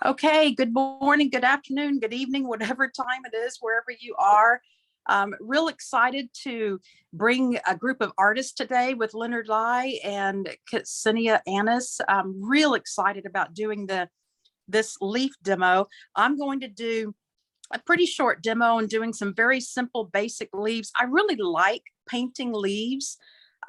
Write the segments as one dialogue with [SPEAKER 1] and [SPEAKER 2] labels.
[SPEAKER 1] Okay, good morning, good afternoon, good evening, whatever time it is, wherever you are. Real excited to bring a group of artists today with Lenard Lai and Ksenia Annis. I'm real excited about doing this leaf demo. I'm going to do a pretty short demo and doing some very simple basic leaves. I really like painting leaves.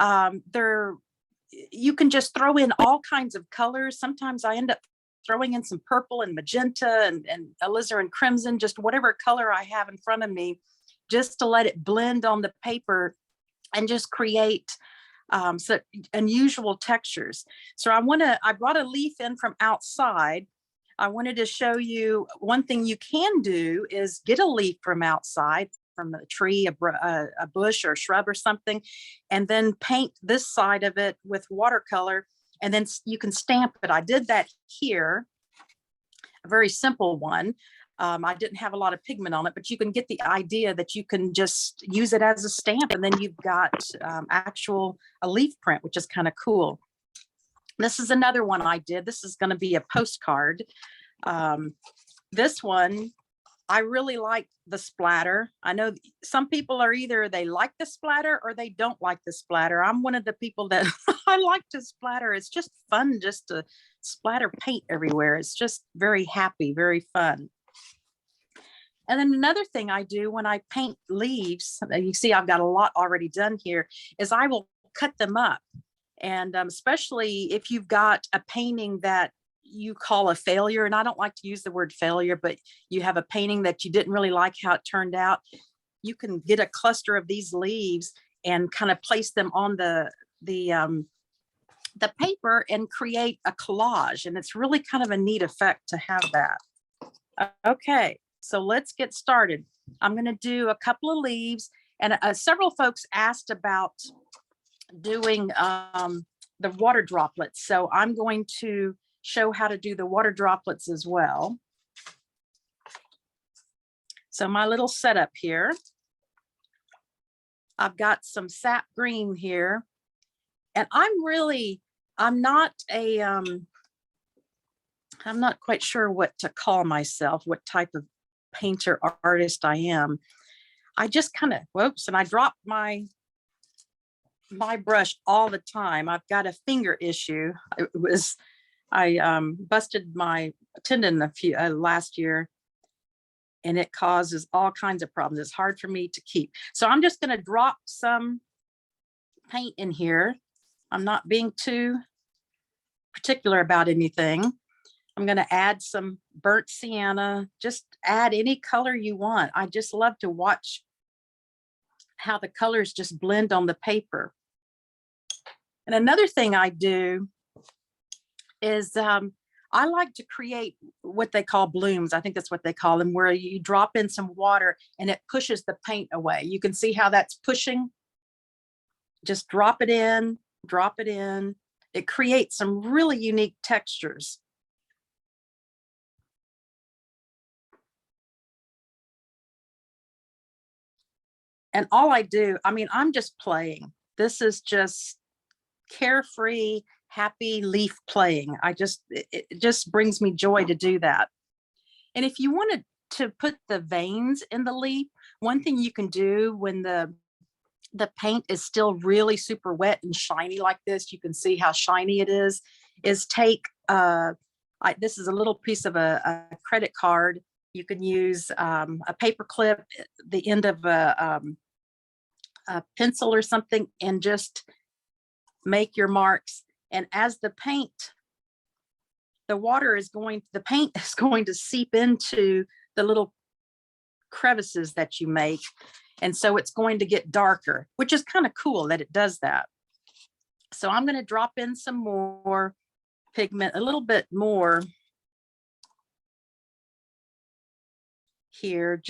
[SPEAKER 1] You can just throw in all kinds of colors. Sometimes I end up throwing in some purple and magenta and alizarin crimson, just whatever color I have in front of me, just to let it blend on the paper and just create some unusual textures. So I brought a leaf in from outside. I wanted to show you one thing you can do is get a leaf from outside, from a tree, a bush or a shrub or something, and then paint this side of it with watercolor, and then you can stamp it. I did that here, a very simple one. I didn't have a lot of pigment on it, but you can get the idea that you can just use it as a stamp, and then you've got a leaf print, which is kind of cool. This is another one I did. This is going to be a postcard. This one, I really like the splatter. I know some people are either they like the splatter or they don't like the splatter. I'm one of the people that I like to splatter. It's just fun just to splatter paint everywhere. It's just very happy, very fun. And then another thing I do when I paint leaves, you see I've got a lot already done here, is I will cut them up. And especially if you've got a painting that you call a failure, and I don't like to use the word failure, but you have a painting that you didn't really like how it turned out, you can get a cluster of these leaves and kind of place them on the paper and create a collage. And it's really kind of a neat effect to have that. Okay, so let's get started. I'm going to do a couple of leaves, and several folks asked about doing the water droplets. So I'm going to show how to do the water droplets as well. So my little setup here, I've got some sap green here, and I'm not quite sure what to call myself, what type of painter artist I am. I just kind of, whoops, and I dropped my brush all the time. I've got a finger issue. I busted my tendon last year, and it causes all kinds of problems. It's hard for me to keep. So I'm just going to drop some paint in here. I'm not being too particular about anything. I'm going to add some burnt sienna. Just add any color you want. I just love to watch how the colors just blend on the paper. And another thing I do is I like to create what they call blooms. I think that's what they call them, where you drop in some water and it pushes the paint away. You can see how that's pushing. Just drop it in, drop it in. It creates some really unique textures. And all I do, I mean, I'm just playing. This is just carefree, happy leaf playing. It just brings me joy to do that. And if you wanted to put the veins in the leaf, one thing you can do when the paint is still really super wet and shiny like this, you can see how shiny it is take, this is a little piece of a credit card. You can use a paper clip, the end of a pencil or something, and just make your marks. And as the paint is going to seep into the little crevices that you make. And so it's going to get darker, which is kind of cool that it does that. So I'm going to drop in some more pigment, a little bit more here,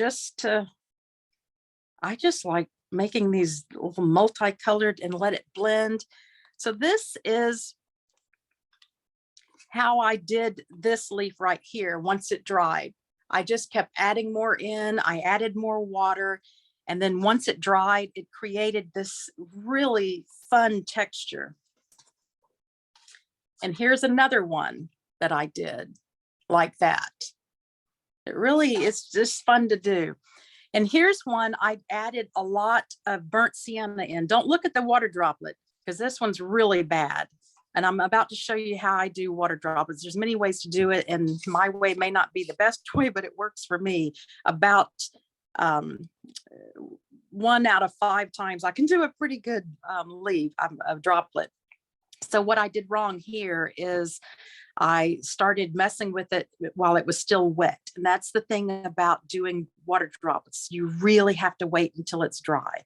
[SPEAKER 1] I just like making these little multicolored and let it blend. So this is how I did this leaf right here. Once it dried, I just kept adding more in. I added more water. And then once it dried, it created this really fun texture. And here's another one that I did. like that. It really is just fun to do. And here's one I added a lot of burnt sienna in. Don't look at the water droplet because this one's really bad. And I'm about to show you how I do water droplets. There's many ways to do it, and my way may not be the best way, but it works for me. About 1 out of 5 times I can do a pretty good leaf, a droplet. So what I did wrong here is I started messing with it while it was still wet. And that's the thing about doing water droplets. You really have to wait until it's dry.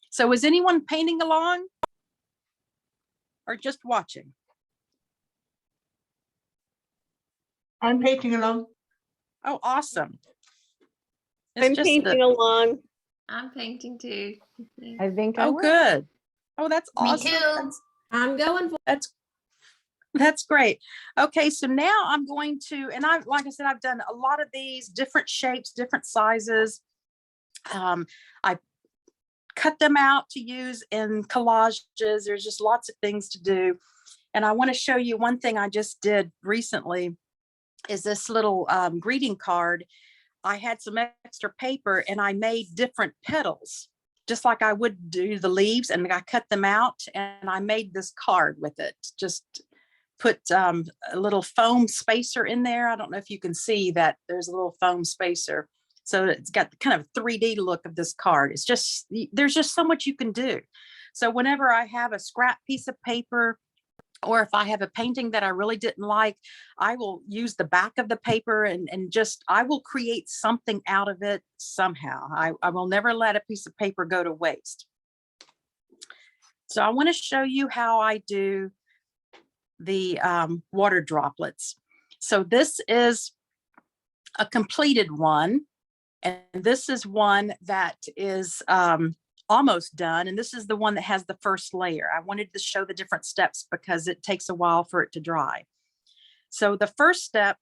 [SPEAKER 1] So is anyone painting along or just watching?
[SPEAKER 2] I'm painting along.
[SPEAKER 1] Oh, awesome.
[SPEAKER 3] I'm painting along.
[SPEAKER 4] I'm painting too.
[SPEAKER 3] I think
[SPEAKER 1] Oh, good. Oh, that's awesome.
[SPEAKER 4] Me too. I'm going for
[SPEAKER 1] That's great. Okay, so now I'm going to, and like I said, I've done a lot of these different shapes, different sizes. I cut them out to use in collages. There's just lots of things to do. And I want to show you one thing I just did recently is this little greeting card. I had some extra paper and I made different petals, just like I would do the leaves, and I cut them out and I made this card with it. Just put a little foam spacer in there. I don't know if you can see that there's a little foam spacer. So it's got the kind of 3D look of this card. It's just, there's just so much you can do. So whenever I have a scrap piece of paper, or if I have a painting that I really didn't like, I will use the back of the paper and just, I will create something out of it somehow. I will never let a piece of paper go to waste. So I want to show you how I do the water droplets. So this is a completed one. And this is one that is almost done. And this is the one that has the first layer. I wanted to show the different steps because it takes a while for it to dry. So the first step,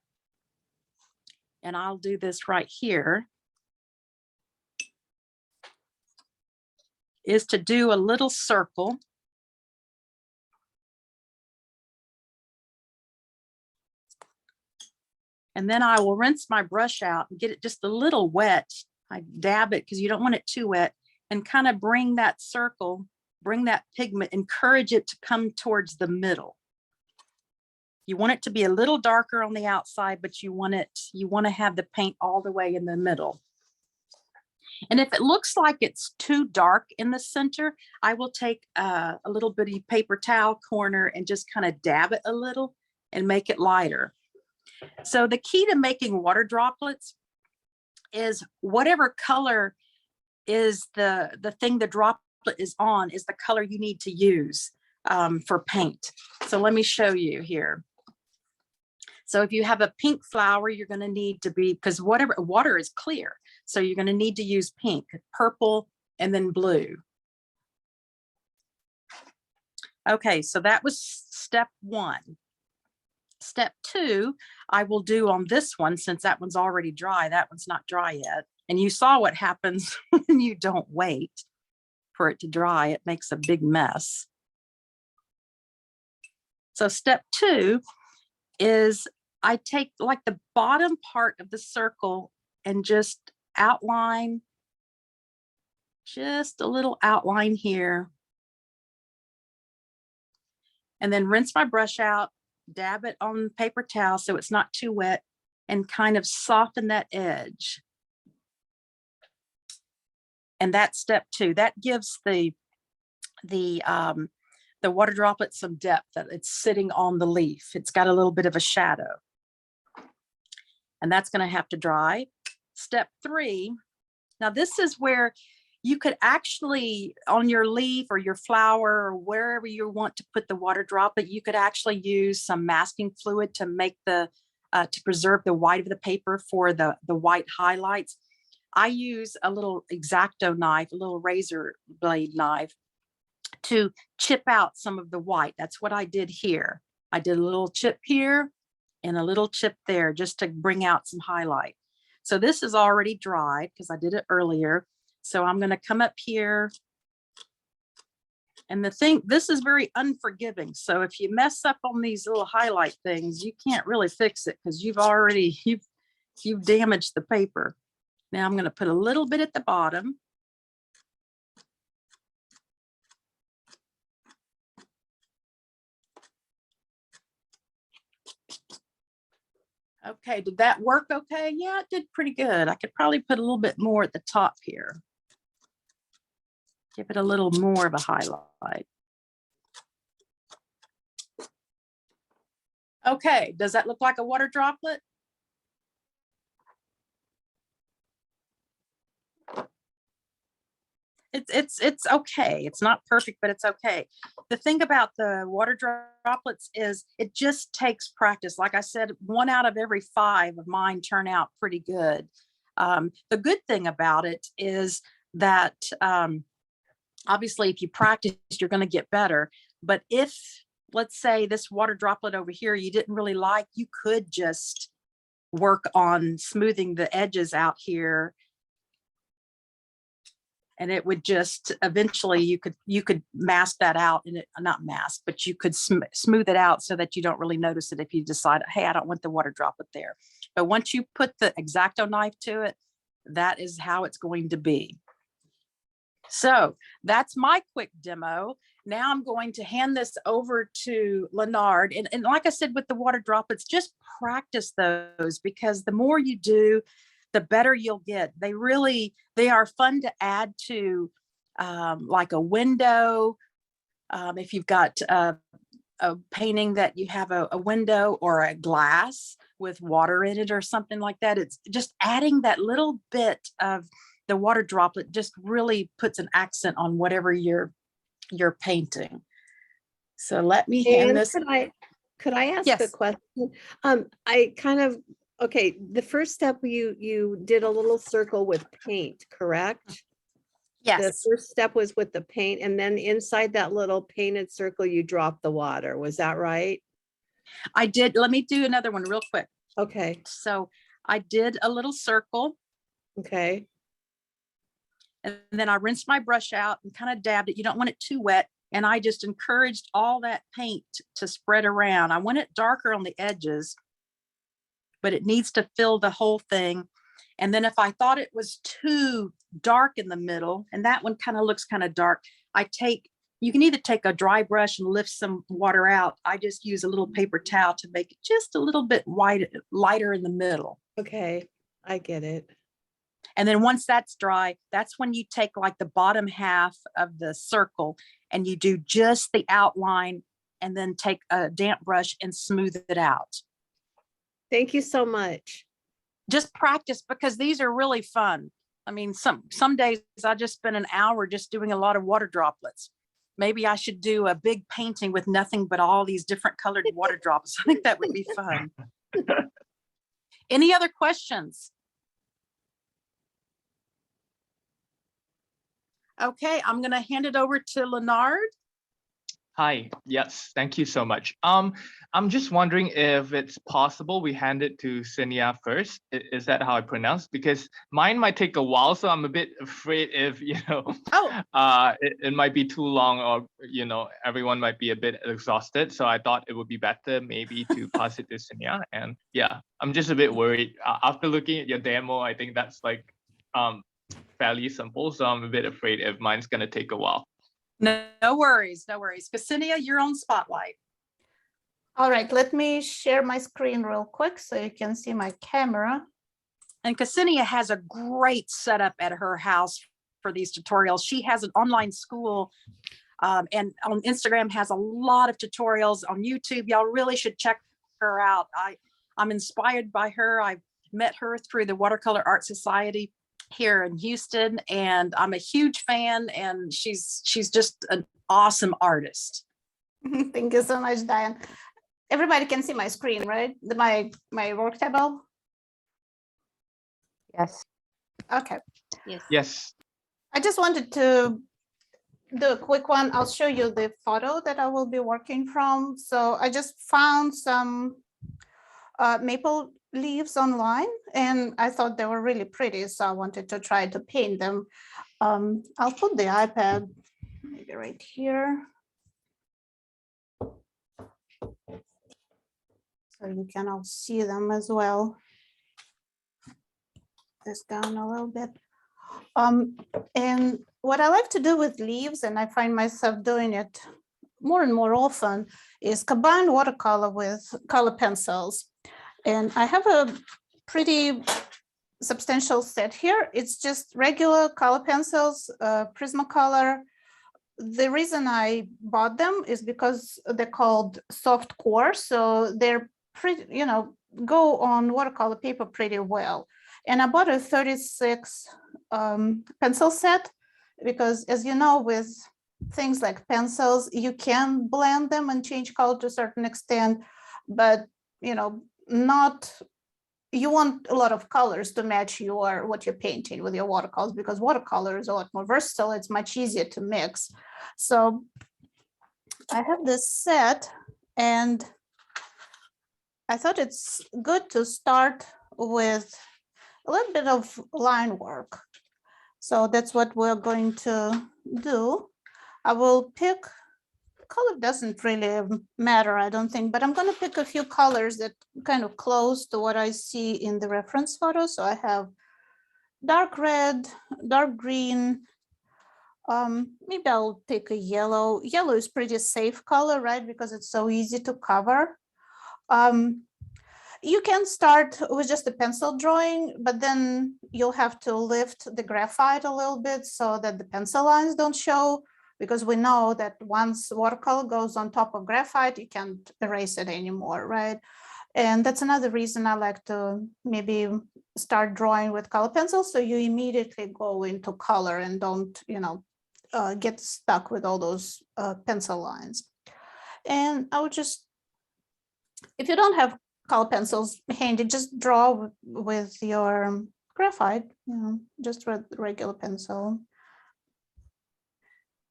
[SPEAKER 1] and I'll do this right here, is to do a little circle. And then I will rinse my brush out and get it just a little wet. I dab it because you don't want it too wet, and kind of bring that circle, bring that pigment, encourage it to come towards the middle. You want it to be a little darker on the outside, but you want to have the paint all the way in the middle. And if it looks like it's too dark in the center, I will take a little bitty paper towel corner and just kind of dab it a little and make it lighter. So the key to making water droplets is whatever color is the thing the droplet is on is the color you need to use for paint. So let me show you here. So if you have a pink flower, you're going to need to be, because water is clear. So you're going to need to use pink, purple, and then blue. Okay, so that was step 1. Step 2, I will do on this one, since that one's already dry. That one's not dry yet. And you saw what happens when you don't wait for it to dry. It makes a big mess. So step 2 is I take like the bottom part of the circle and just outline, just a little outline here. And then rinse my brush out, dab it on paper towel so it's not too wet, and kind of soften that edge. And that's step 2. That gives the water droplet some depth, that it's sitting on the leaf. It's got a little bit of a shadow. And that's going to have to dry. Step 3. Now this is where you could actually, on your leaf or your flower or wherever you want to put the water droplet, you could actually use some masking fluid to make to preserve the white of the paper for the white highlights. I use a little X-Acto knife, a little razor blade knife, to chip out some of the white. That's what I did here. I did a little chip here and a little chip there just to bring out some highlight. So this is already dried because I did it earlier. So I'm going to come up here And the thing, this is very unforgiving. So if you mess up on these little highlight things, you can't really fix it because you've damaged the paper. Now I'm going to put a little bit at the bottom. Okay, did that work okay? Yeah, it did pretty good. I could probably put a little bit more at the top here. Give it a little more of a highlight. Okay, does that look like a water droplet? It's okay. It's not perfect, but it's okay. The thing about the water droplets is it just takes practice. Like I said, 1 out of every 5 of mine turn out pretty good. The good thing about it is that obviously if you practice, you're going to get better. But if, let's say, this water droplet over here you didn't really like, you could just work on smoothing the edges out here. And it would just eventually you could mask that out, and not mask, but you could smooth it out so that you don't really notice it if you decide, hey, I don't want the water droplet there. But once you put the X-Acto knife to it, that is how it's going to be. So that's my quick demo. Now I'm going to hand this over to Lenard. And like I said, with the water droplets, just practice those, because the more you do, the better you'll get. They are fun to add to like a window. If you've got a painting that you have a window or a glass with water in it or something like that, it's just adding that little bit of the water droplet just really puts an accent on whatever you're painting. So let me hand this.
[SPEAKER 3] Could I ask
[SPEAKER 1] Yes.
[SPEAKER 3] a question? Okay, the first step you did a little circle with paint, correct? The
[SPEAKER 1] Yes,
[SPEAKER 3] first step was with the paint, and then inside that little painted circle, you dropped the water. Was that right?
[SPEAKER 1] I did. Let me do another one real quick.
[SPEAKER 3] Okay,
[SPEAKER 1] So I did a little circle,
[SPEAKER 3] okay.
[SPEAKER 1] and then I rinsed my brush out and kind of dabbed it. You don't want it too wet. And I just encouraged all that paint to spread around. I want it darker on the edges, but it needs to fill the whole thing. And then if I thought it was too dark in the middle, and that one kind of looks kind of dark, you can either take a dry brush and lift some water out. I just use a little paper towel to make it just a little bit lighter in the middle.
[SPEAKER 3] Okay, I get it.
[SPEAKER 1] And then once that's dry, that's when you take like the bottom half of the circle and you do just the outline, and then take a damp brush and smooth it out.
[SPEAKER 3] Thank you so much.
[SPEAKER 1] Just practice, because these are really fun. I mean, some days I just spend an hour just doing a lot of water droplets. Maybe I should do a big painting with nothing but all these different colored water droplets. I think that would be fun. Any other questions? Okay, I'm going to hand it over to Lenard.
[SPEAKER 5] Hi, yes, thank you so much. I'm just wondering if it's possible we hand it to Ksenia first. Is that how I pronounce? Because mine might take a while, so I'm a bit afraid if, it might be too long, or, everyone might be a bit exhausted. So I thought it would be better maybe to pass it to Ksenia. And yeah, I'm just a bit worried. After looking at your demo, I think that's like fairly simple. So I'm a bit afraid if mine's going to take a while.
[SPEAKER 1] No worries, no worries. Ksenia, you're on spotlight.
[SPEAKER 6] All right, let me share my screen real quick so you can see my camera.
[SPEAKER 1] And Ksenia has a great setup at her house for these tutorials. She has an online school, and on Instagram has a lot of tutorials. On YouTube, y'all really should check her out. I'm inspired by her. I met her through the Watercolor Art Society here in Houston, and I'm a huge fan, and she's just an awesome artist.
[SPEAKER 6] Thank you so much, Diann. Everybody can see my screen, right? My work table?
[SPEAKER 3] Yes.
[SPEAKER 6] Okay.
[SPEAKER 5] Yes.
[SPEAKER 6] I just wanted to do a quick one. I'll show you the photo that I will be working from. So I just found some maple leaves online, and I thought they were really pretty, so I wanted to try to paint them. I'll put the iPad maybe they're right here. So you can all see them as well. This down a little bit. And what I like to do with leaves, and I find myself doing it more and more often, is combine watercolor with color pencils. And I have a pretty substantial set here. It's just regular color pencils, Prismacolor. The reason I bought them is because they're called soft core. So they're pretty, you know, go on watercolor paper pretty well. And I bought a 36 pencil set because, as you know, with things like pencils, you can blend them and change color to a certain extent, but, you know, not, you want a lot of colors to match your what you're painting with your watercolors, because watercolor is a lot more versatile. It's much easier to mix. So I have this set, and I thought it's good to start with a little bit of line work. So that's what we're going to do. I will pick, color doesn't really matter, I don't think, but I'm going to pick a few colors that kind of close to what I see in the reference photo. So I have dark red, dark green. Maybe I'll pick a yellow. Yellow is pretty safe color, right? Because it's so easy to cover. You can start with just a pencil drawing, but then you'll have to lift the graphite a little bit so that the pencil lines don't show, because we know that once watercolor goes on top of graphite, you can't erase it anymore, right? And that's another reason I like to maybe start drawing with color pencils, so you immediately go into color and don't, you know, get stuck with all those pencil lines. And I would just, if you don't have color pencils handy, just draw with your graphite, you know, just with regular pencil.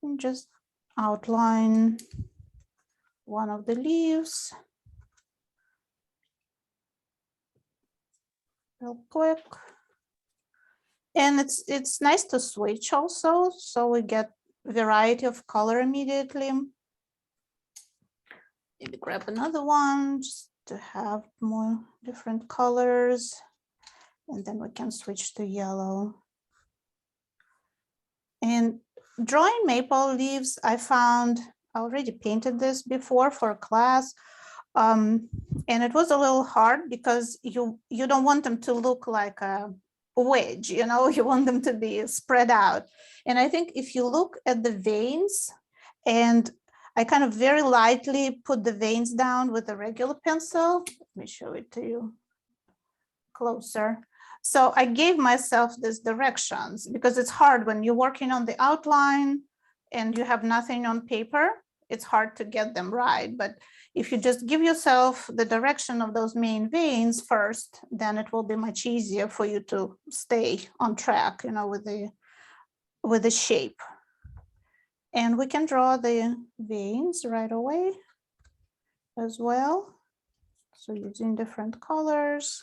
[SPEAKER 6] And just outline one of the leaves real quick. And it's nice to switch also, so we get variety of color immediately. Maybe grab another one just to have more different colors, and then we can switch to yellow. And drawing maple leaves, I found, I already painted this before for a class, and it was a little hard because you don't want them to look like a wedge, you know, you want them to be spread out. And I think if you look at the veins, and I kind of very lightly put the veins down with a regular pencil. Let me show it to you closer. So I gave myself these directions because it's hard when you're working on the outline and you have nothing on paper, it's hard to get them right. But if you just give yourself the direction of those main veins first, then it will be much easier for you to stay on track, you know, with the shape. And we can draw the veins right away as well. So using different colors.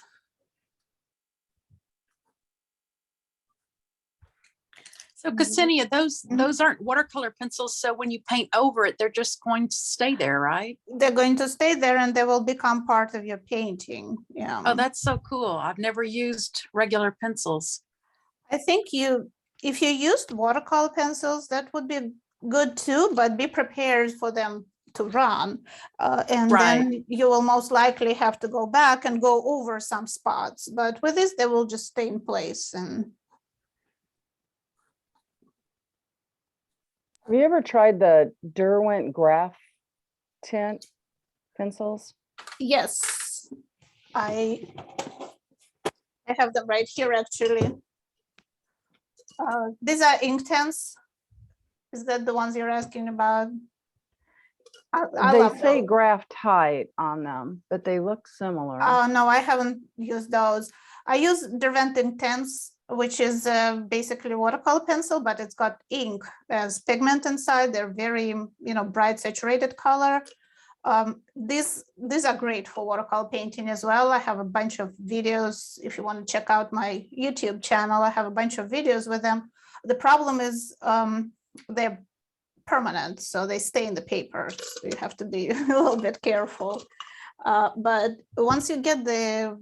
[SPEAKER 1] So Ksenia, those aren't watercolor pencils. So when you paint over it, they're just going to stay there, right?
[SPEAKER 6] They're going to stay there and they will become part of your painting. Yeah.
[SPEAKER 1] Oh, that's so cool. I've never used regular pencils.
[SPEAKER 6] I think if you used watercolor pencils, that would be good too, but be prepared for them to run. And then you will most likely have to go back and go over some spots. But with this, they will just stay in place. And
[SPEAKER 7] have you ever tried the Derwent Graph tint pencils?
[SPEAKER 6] yes, I have them right here actually. These are Inktense. Is that the ones you're asking about? I
[SPEAKER 7] They
[SPEAKER 6] love
[SPEAKER 7] say
[SPEAKER 6] those.
[SPEAKER 7] graph tight on them, but they look similar.
[SPEAKER 6] Oh, no, I haven't used those. I use Derwent Intense, which is basically a watercolor pencil, but it's got ink as pigment inside. They're very, you know, bright saturated color. These are great for watercolor painting as well. I have a bunch of videos. If you want to check out my YouTube channel, I have a bunch of videos with them. The problem is they're permanent, so they stay in the paper. So you have to be a little bit careful. But once you get the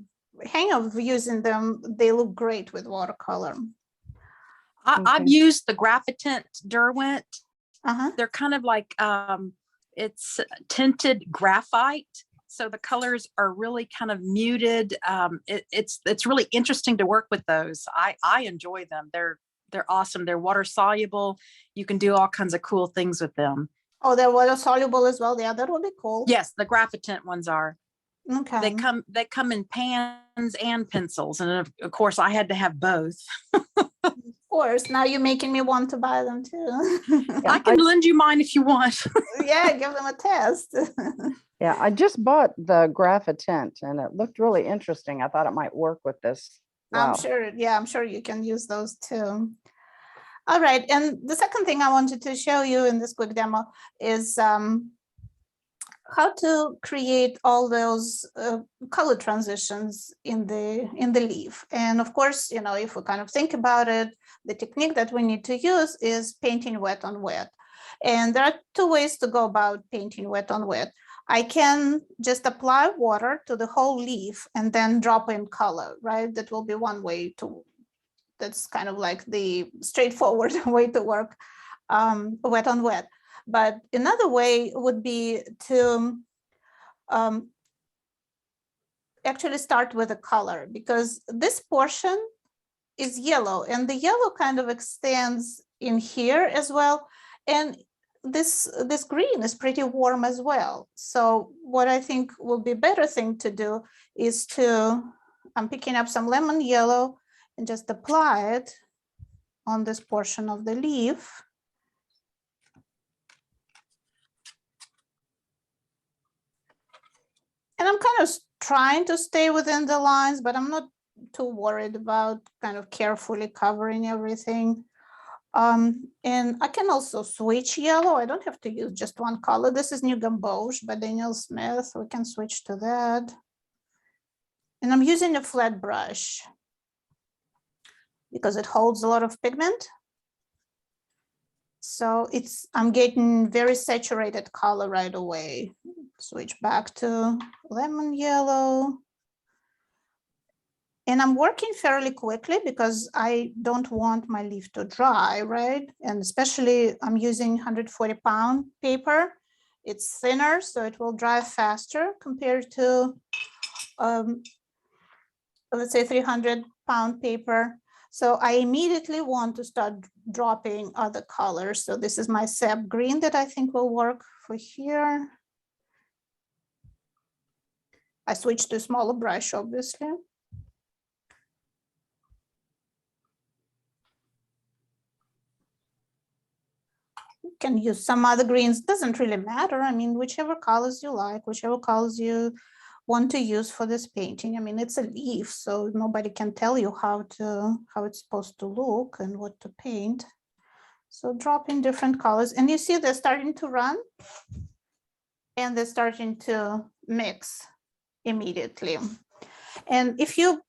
[SPEAKER 6] hang of using them, they look great with watercolor.
[SPEAKER 1] I've
[SPEAKER 7] Okay.
[SPEAKER 1] used the Graphitint Derwent.
[SPEAKER 6] Uh-huh.
[SPEAKER 1] They're kind of like, it's tinted graphite. So the colors are really kind of muted. It's really interesting to work with those. I enjoy them. They're awesome. They're water soluble. You can do all kinds of cool things with them.
[SPEAKER 6] Oh, they're water soluble as well. Yeah, that would be cool.
[SPEAKER 1] Yes, the Graphitint ones are.
[SPEAKER 6] Okay.
[SPEAKER 1] They come in pans and pencils, and of course I had to have both.
[SPEAKER 6] Of course. Now you're making me want to buy them too.
[SPEAKER 7] Yeah,
[SPEAKER 1] I can lend you mine if you want.
[SPEAKER 6] Yeah, give them a test.
[SPEAKER 7] Yeah, I just bought the Graphitint and it looked really interesting. I thought it might work with this. Wow.
[SPEAKER 6] I'm sure, yeah, I'm sure you can use those too. All right, and the second thing I wanted to show you in this quick demo is how to create all those color transitions in the leaf. And of course, you know, if we kind of think about it, the technique that we need to use is painting wet on wet. And there are two ways to go about painting wet on wet. I can just apply water to the whole leaf and then drop in color, right? That will be one way to, that's kind of like the straightforward way to work wet on wet. But another way would be to actually start with a color, because this portion is yellow and the yellow kind of extends in here as well. And this green is pretty warm as well. So what I think will be a better thing to do is to, I'm picking up some lemon yellow and just apply it on this portion of the leaf. And I'm kind of trying to stay within the lines, but I'm not too worried about kind of carefully covering everything. And I can also switch yellow. I don't have to use just one color. This is New Gamboge by Daniel Smith. We can switch to that. And I'm using a flat brush because it holds a lot of pigment. So I'm getting very saturated color right away. Switch back to lemon yellow. And I'm working fairly quickly because I don't want my leaf to dry, right? And especially I'm using 140-pound paper. It's thinner, so it will dry faster compared to, let's say 300-pound paper. So I immediately want to start dropping other colors. So this is my sap green that I think will work for here. I switched to a smaller brush, obviously. You can use some other greens, doesn't really matter. I mean, whichever colors you like, whichever colors you want to use for this painting. I mean, it's a leaf, so nobody can tell you how it's supposed to look and what to paint. So drop in different colors, and you see they're starting to run and they're starting to mix immediately. And if you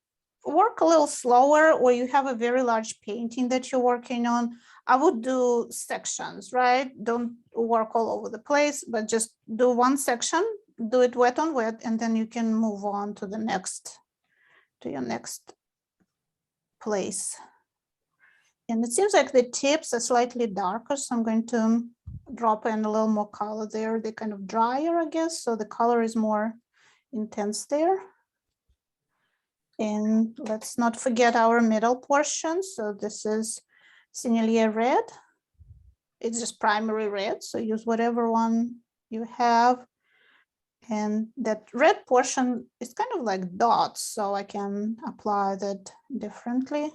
[SPEAKER 6] work a little slower or you have a very large painting that you're working on, I would do sections, right? Don't work all over the place, but just do one section, do it wet on wet, and then you can move on to the next, to your next place. And it seems like the tips are slightly darker, so I'm going to drop in a little more color there. They're kind of drier, I guess, so the color is more intense there. And let's not forget our middle portion. So this is Seigneur red. It's just primary red, so use whatever one you have. And that red portion is kind of like dots, so I can apply that differently.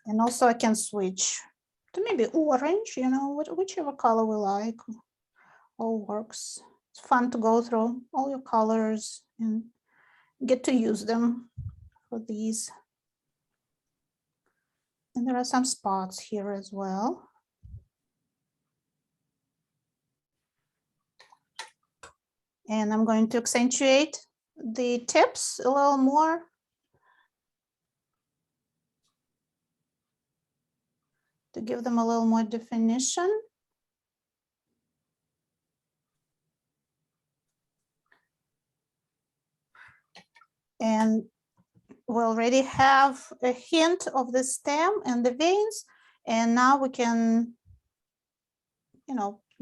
[SPEAKER 6] And also I can switch to maybe orange, you know, whichever color we like, all works. It's fun to go through all your colors and get to use them for these. And there are some spots here as well. And I'm going to accentuate the tips a little more. To give them a little more definition. And we already have a hint of the stem and the veins. And now we can,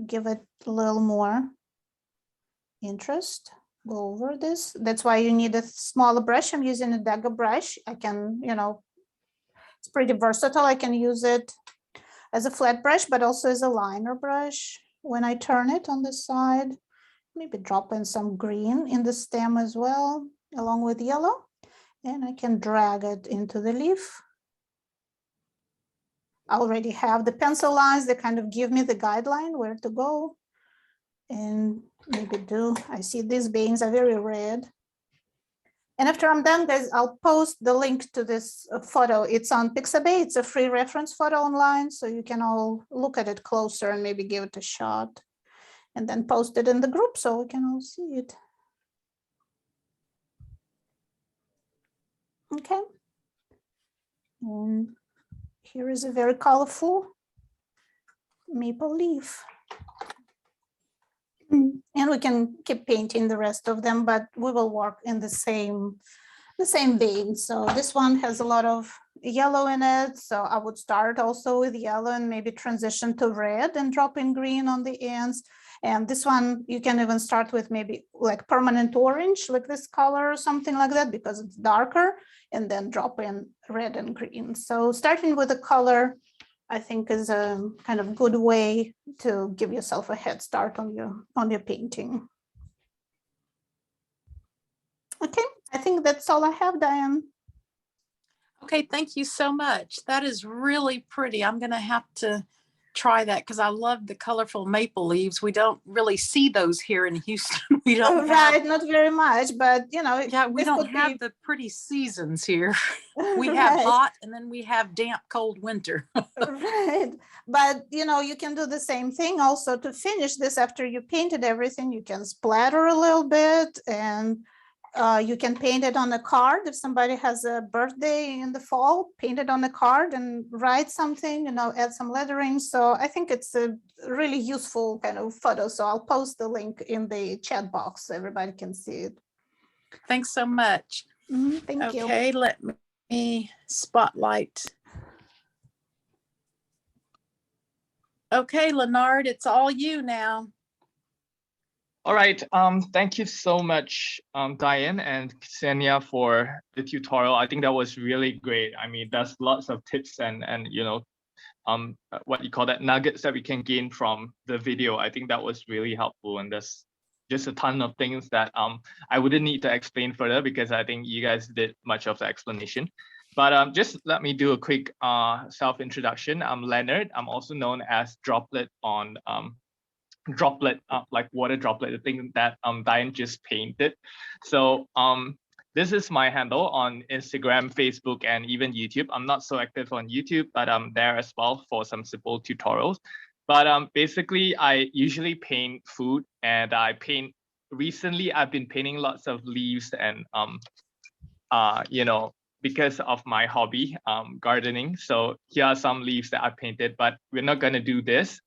[SPEAKER 6] give it a little more interest. Go over this. That's why you need a smaller brush. I'm using a dagger brush. I can, it's pretty versatile. I can use it as a flat brush, but also as a liner brush. When I turn it on the side, maybe drop in some green in the stem as well, along with yellow. And I can drag it into the leaf. I already have the pencil lines that kind of give me the guideline where to go. And maybe I see these veins are very red. And after I'm done, guys, I'll post the link to this photo. It's on Pixabay. It's a free reference photo online, so you can all look at it closer and maybe give it a shot. And then post it in the group so we can all see it. Okay. And here is a very colorful maple leaf. And we can keep painting the rest of them, but we will work in the same vein. So this one has a lot of yellow in it. So I would start also with yellow and maybe transition to red and drop in green on the ends. And this one, you can even start with maybe like permanent orange, like this color or something like that, because it's darker, and then drop in red and green. So starting with a color, I think, is a kind of good way to give yourself a head start on your painting. Okay, I think that's all I have, Diann.
[SPEAKER 1] Okay, thank you so much. That is really pretty. I'm gonna have to try that because I love the colorful maple leaves. We don't really see those here in Houston. We don't
[SPEAKER 6] Right, not very much, but
[SPEAKER 1] yeah, we
[SPEAKER 6] this
[SPEAKER 1] don't
[SPEAKER 6] could
[SPEAKER 1] have
[SPEAKER 6] be-
[SPEAKER 1] the pretty seasons here. We have
[SPEAKER 6] Right.
[SPEAKER 1] hot and then we have damp, cold winter.
[SPEAKER 6] Right, but you can do the same thing also to finish this. After you painted everything, you can splatter a little bit, and you can paint it on a card. If somebody has a birthday in the fall, paint it on a card and write something, add some lettering. So I think it's a really useful kind of photo. So I'll post the link in the chat box so everybody can see it.
[SPEAKER 1] Thanks so much.
[SPEAKER 6] Thank you.
[SPEAKER 1] Okay, let me spotlight. Okay, Lenard, it's all you now.
[SPEAKER 5] All right. Thank you so much, Diann and Ksenia, for the tutorial. I think that was really great. I mean, there's lots of tips and what you call that, nuggets that we can gain from the video. I think that was really helpful, and there's just a ton of things that I wouldn't need to explain further because I think you guys did much of the explanation. But just let me do a quick self-introduction. I'm Leonard. I'm also known as Droplet on Droplet, like water droplet, the thing that Diann just painted. So this is my handle on Instagram, Facebook, and even YouTube. I'm not so active on YouTube, but I'm there as well for some simple tutorials. But basically, I usually paint food, and recently I've been painting lots of leaves and because of my hobby, gardening. So here are some leaves that I painted, but we're not gonna do this.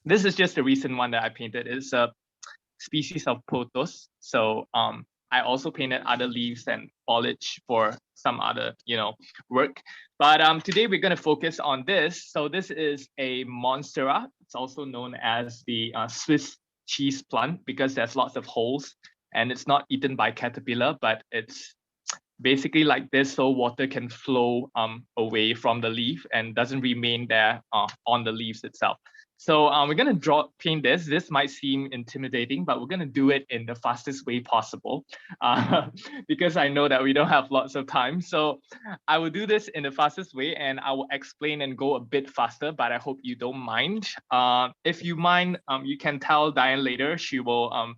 [SPEAKER 5] This is just a recent one that I painted. It's a species of pothos. So I also painted other leaves and foliage for some other, work. But today we're going to focus on this. So this is a Monstera. It's also known as the Swiss cheese plant because there's lots of holes and it's not eaten by caterpillar, but it's basically like this, so water can flow away from the leaf and doesn't remain there on the leaves itself. So we're going to paint this. This might seem intimidating, but we're going to do it in the fastest way possible because I know that we don't have lots of time. So I will do this in the fastest way and I will explain and go a bit faster, but I hope you don't mind. If you mind, you can tell Diann later. She will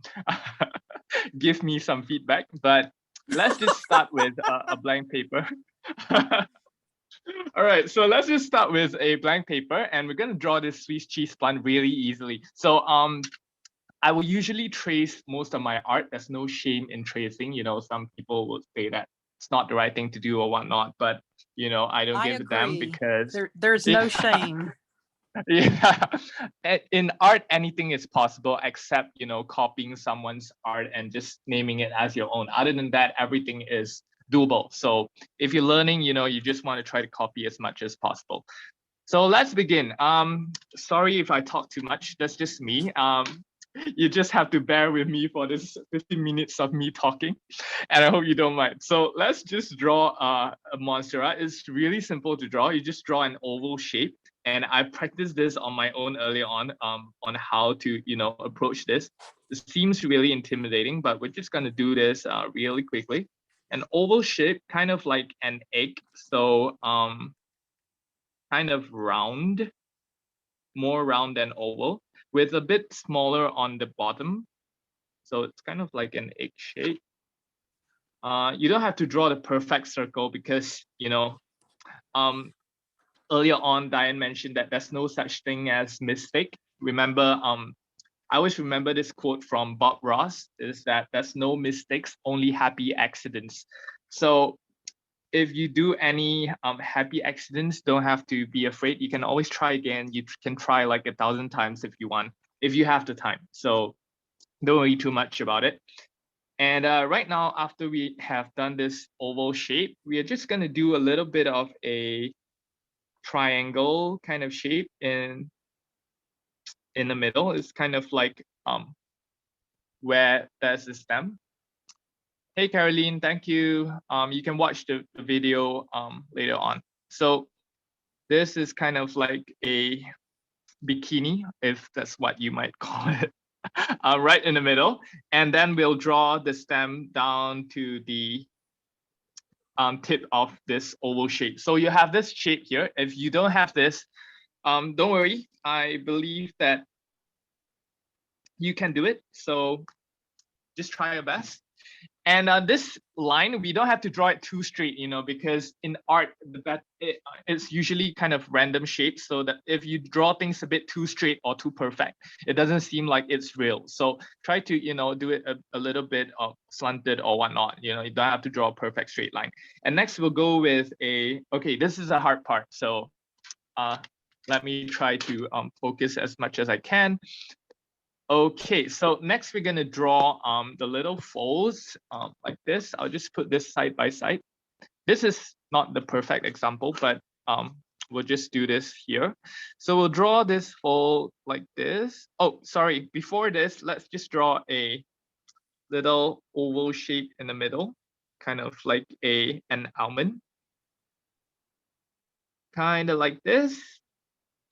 [SPEAKER 5] give me some feedback, but let's just start with a blank paper. All right, so let's just start with a blank paper and we're going to draw this Swiss cheese plant really easily. So I will usually trace most of my art. There's no shame in tracing. Some people will say that it's not the right thing to do or whatnot, but I don't give a damn because
[SPEAKER 1] there's no shame.
[SPEAKER 5] Yeah. In art, anything is possible except, copying someone's art and just naming it as your own. Other than that, everything is doable. So if you're learning, you just want to try to copy as much as possible. So let's begin. Sorry if I talk too much. That's just me. You just have to bear with me for this 15 minutes of me talking, and I hope you don't mind. So let's just draw a Monstera. It's really simple to draw. You just draw an oval shape, and I practiced this on my own earlier on how to approach this. It seems really intimidating, but we're just gonna do this really quickly. An oval shape, kind of like an egg. So kind of round, more round than oval, with a bit smaller on the bottom. So it's kind of like an egg shape. You don't have to draw the perfect circle because, earlier on, Diann mentioned that there's no such thing as mistake. Remember, I always remember this quote from Bob Ross, is that there's no mistakes, only happy accidents. So if you do any happy accidents, don't have to be afraid. You can always try again. You can try like 1,000 times if you want, if you have the time. So don't worry too much about it. And right now, after we have done this oval shape, we are just going to do a little bit of a triangle kind of shape in the middle. It's kind of like where there's the stem. Hey, Caroline, thank you. You can watch the video later on. So this is kind of like a bikini, if that's what you might call it, right in the middle. And then we'll draw the stem down to the tip of this oval shape. So you have this shape here. If you don't have this, don't worry. I believe that you can do it. So just try your best. And this line, we don't have to draw it too straight, because in art, it's usually kind of random shapes. So that if you draw things a bit too straight or too perfect, it doesn't seem like it's real. So try to, do it a little bit of slanted or whatnot. You don't have to draw a perfect straight line. And next we'll go with okay, this is a hard part. So let me try to focus as much as I can. Okay, so next we're gonna draw the little folds like this. I'll just put this side by side. This is not the perfect example, but we'll just do this here. So we'll draw this fold like this. Oh, sorry, before this, let's just draw a little oval shape in the middle, kind of like an almond. Kind of like this.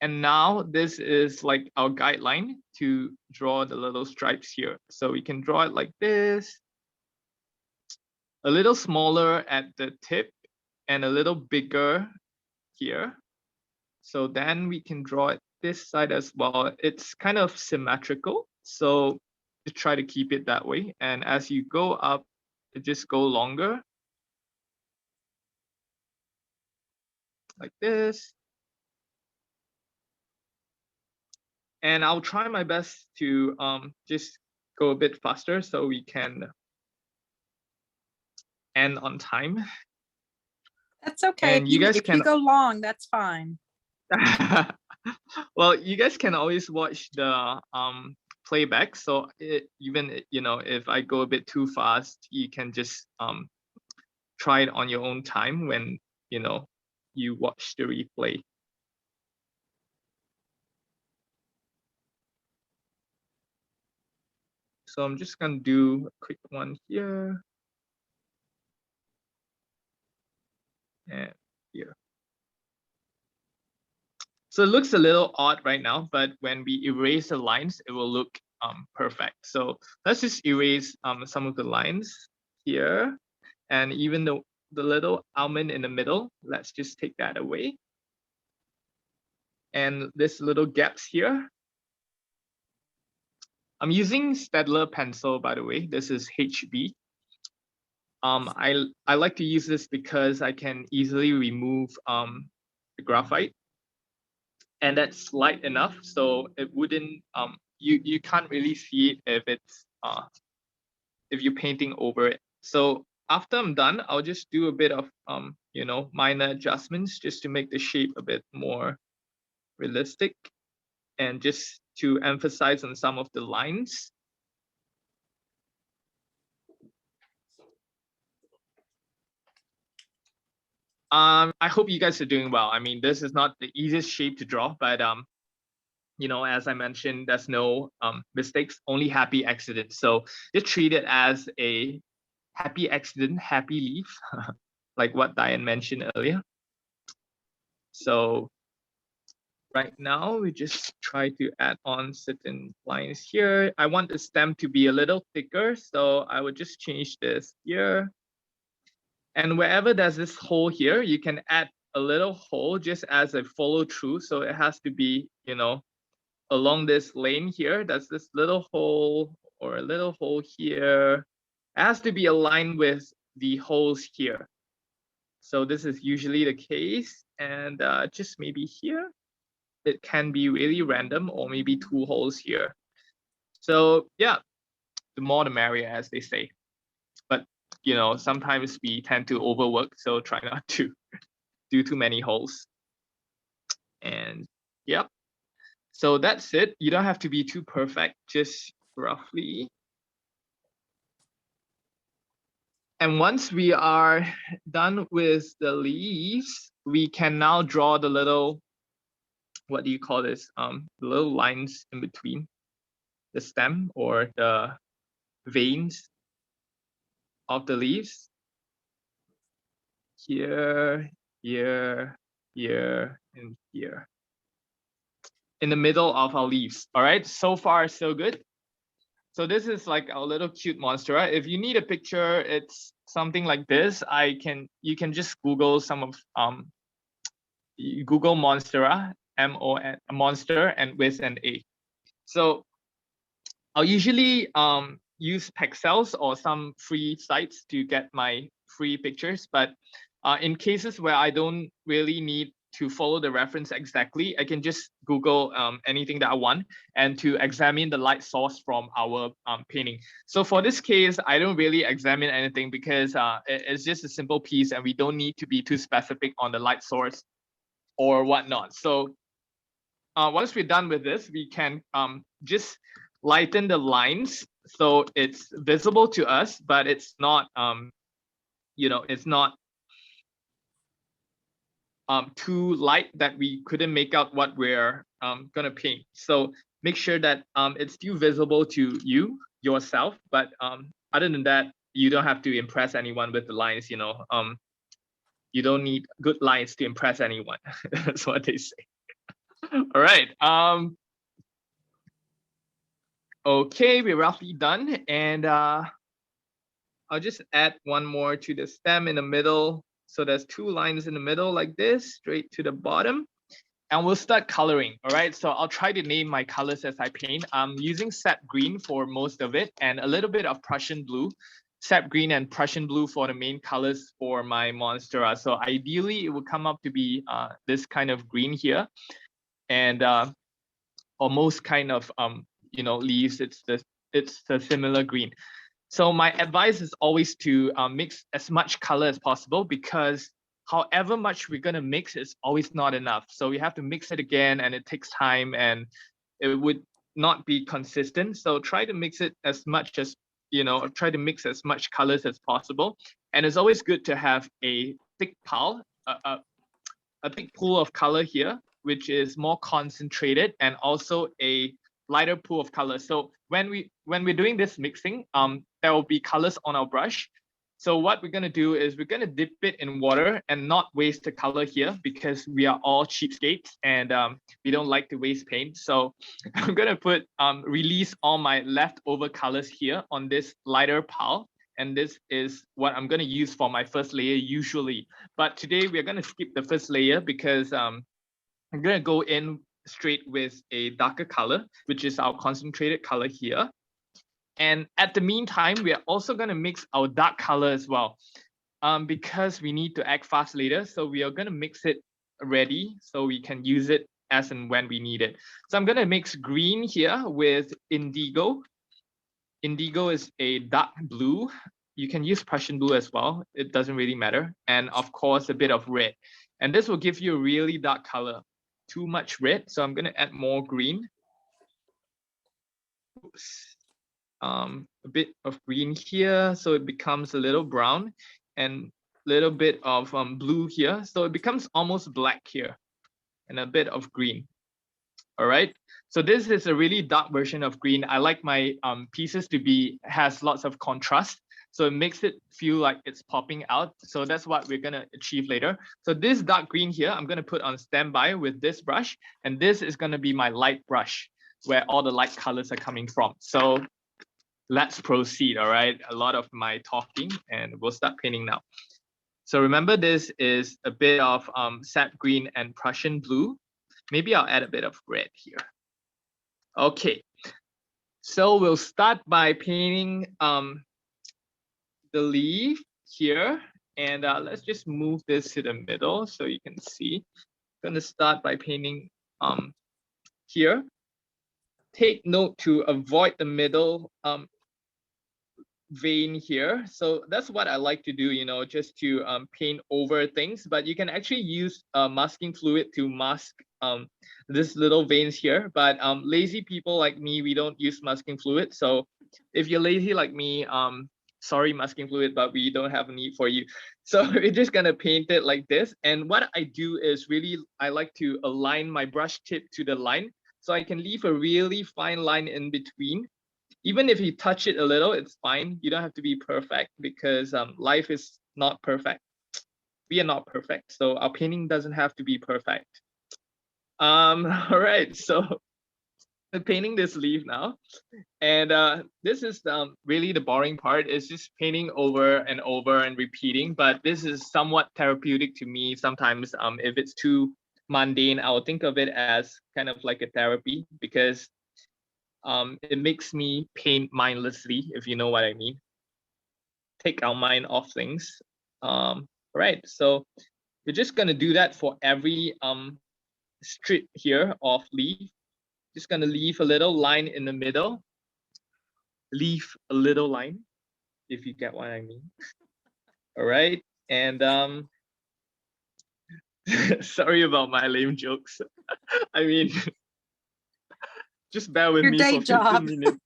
[SPEAKER 5] And now this is like our guideline to draw the little stripes here. So we can draw it like this, a little smaller at the tip and a little bigger here. So then we can draw it this side as well. It's kind of symmetrical. So just try to keep it that way. And as you go up, it just go longer. Like this. And I'll try my best to just go a bit faster so we can end on time.
[SPEAKER 1] That's okay.
[SPEAKER 5] And you guys
[SPEAKER 1] if
[SPEAKER 5] can
[SPEAKER 1] you go long, that's fine.
[SPEAKER 5] Well, you guys can always watch the playback. So even if I go a bit too fast, you can just try it on your own time when you watch the replay. So I'm just gonna do a quick one here. And here. So it looks a little odd right now, but when we erase the lines, it will look perfect. So let's just erase some of the lines here. And even the little almond in the middle, let's just take that away. And this little gaps here. I'm using Staedtler pencil, by the way. This is HB. I like to use this because I can easily remove the graphite, and that's light enough, so it wouldn't you can't really see it if it's if you're painting over it. So after I'm done, I'll just do a bit of minor adjustments just to make the shape a bit more realistic, and just to emphasize on some of the lines. I hope you guys are doing well. I mean, this is not the easiest shape to draw, but you know, as I mentioned, there's no mistakes, only happy accidents. So just treat it as a happy accident, happy leaf, like what Diann mentioned earlier. So right now, we just try to add on certain lines here. I want the stem to be a little thicker, so I would just change this here. And wherever there's this hole here, you can add a little hole just as a follow through. So it has to be, you know, along this lane here, there's this little hole or a little hole here. It has to be aligned with the holes here. So this is usually the case. And just maybe here, it can be really random, or maybe 2 holes here. So yeah, the more the merrier, as they say. But you know, sometimes we tend to overwork, so try not to do too many holes. And yep. So that's it. You don't have to be too perfect, just roughly. And once we are done with the leaves, we can now draw the little, what do you call this? The little lines in between the stem or the veins of the leaves. Here, here, here, and here. In the middle of our leaves. All right, so far so good. So this is like our little cute Monstera. If you need a picture, it's something like this. You can just Google some of Google Monstera, M-O-N, monster, and with an A. So I'll usually use Pexels or some free sites to get my free pictures, but in cases where I don't really need to follow the reference exactly, I can just Google anything that I want and to examine the light source from our painting. So for this case, I don't really examine anything because it's just a simple piece and we don't need to be too specific on the light source or whatnot. So once we're done with this, we can just lighten the lines so it's visible to us, but it's not, you know, it's not too light that we couldn't make out what we're gonna paint. So make sure that it's still visible to you yourself, but other than that, you don't have to impress anyone with the lines, you know. You don't need good lines to impress anyone. That's what they say. All right. Okay, we're roughly done, and I'll just add one more to the stem in the middle. So there's 2 lines in the middle like this, straight to the bottom. And we'll start coloring, all right? So I'll try to name my colors as I paint. I'm using sap green for most of it and a little bit of Prussian blue. Sap green and Prussian blue for the main colors for my Monstera. So ideally, it would come up to be this kind of green here. And or most kind of, you know, leaves, it's a similar green. So my advice is always to mix as much color as possible, because however much we're gonna mix is always not enough. So we have to mix it again, and it takes time, and it would not be consistent. So try to mix it as much as, you know, try to mix as much colors as possible. And it's always good to have a thick pile, a thick pool of color here, which is more concentrated, and also a lighter pool of color. So when we're doing this mixing, there will be colors on our brush. So what we're gonna do is we're gonna dip it in water and not waste the color here, because we are all cheapskates and we don't like to waste paint. So I'm gonna put release all my leftover colors here on this lighter pile. And this is what I'm gonna use for my first layer usually. But today we're gonna skip the first layer because I'm gonna go in straight with a darker color, which is our concentrated color here. And at the meantime, we are also going to mix our dark color as well, because we need to act fast later. So we are going to mix it ready so we can use it as and when we need it. So I'm going to mix green here with indigo. Indigo is a dark blue. You can use Prussian blue as well. It doesn't really matter. And of course, a bit of red. And this will give you a really dark color. too much red, so I'm gonna add more green. Oops. A bit of green here, so it becomes a little brown, and little bit of blue here, so it becomes almost black here, and a bit of green. All right, so this is a really dark version of green. I like my pieces to has lots of contrast, so it makes it feel like it's popping out. So that's what we're gonna achieve later. So this dark green here, I'm gonna put on standby with this brush, and this is gonna be my light brush, where all the light colors are coming from. So let's proceed. All right, a lot of my talking, and we'll start painting now. So remember, this is a bit of sap green and Prussian blue. Maybe I'll add a bit of red here. Okay, so we'll start by painting the leaf here, and let's just move this to the middle so you can see. I'm gonna start by painting here. Take note to avoid the middle vein here. So that's what I like to do, you know, just to paint over things, but you can actually use masking fluid to mask this little veins here. But lazy people like me, we don't use masking fluid. So if you're lazy like me, sorry masking fluid, but we don't have a need for you. So we're just gonna paint it like this. And what I do is really, I like to align my brush tip to the line, so I can leave a really fine line in between. Even if you touch it a little, it's fine. You don't have to be perfect, because life is not perfect. We are not perfect, so our painting doesn't have to be perfect. All right, so I'm painting this leaf now, and this is really the boring part. Is just painting over and over and repeating, but this is somewhat therapeutic to me. Sometimes if it's too mundane, I'll think of it as kind of like a therapy, because it makes me paint mindlessly, if you know what I mean. Take our mind off things. Right, so we're just gonna do that for every strip here of leaf. Just gonna leave a little line in the middle. Leave a little line, if you get what I mean. All right, and sorry about my lame jokes. I mean, just bear with
[SPEAKER 1] Your
[SPEAKER 5] me
[SPEAKER 1] day
[SPEAKER 5] for 15
[SPEAKER 1] job.
[SPEAKER 5] minutes.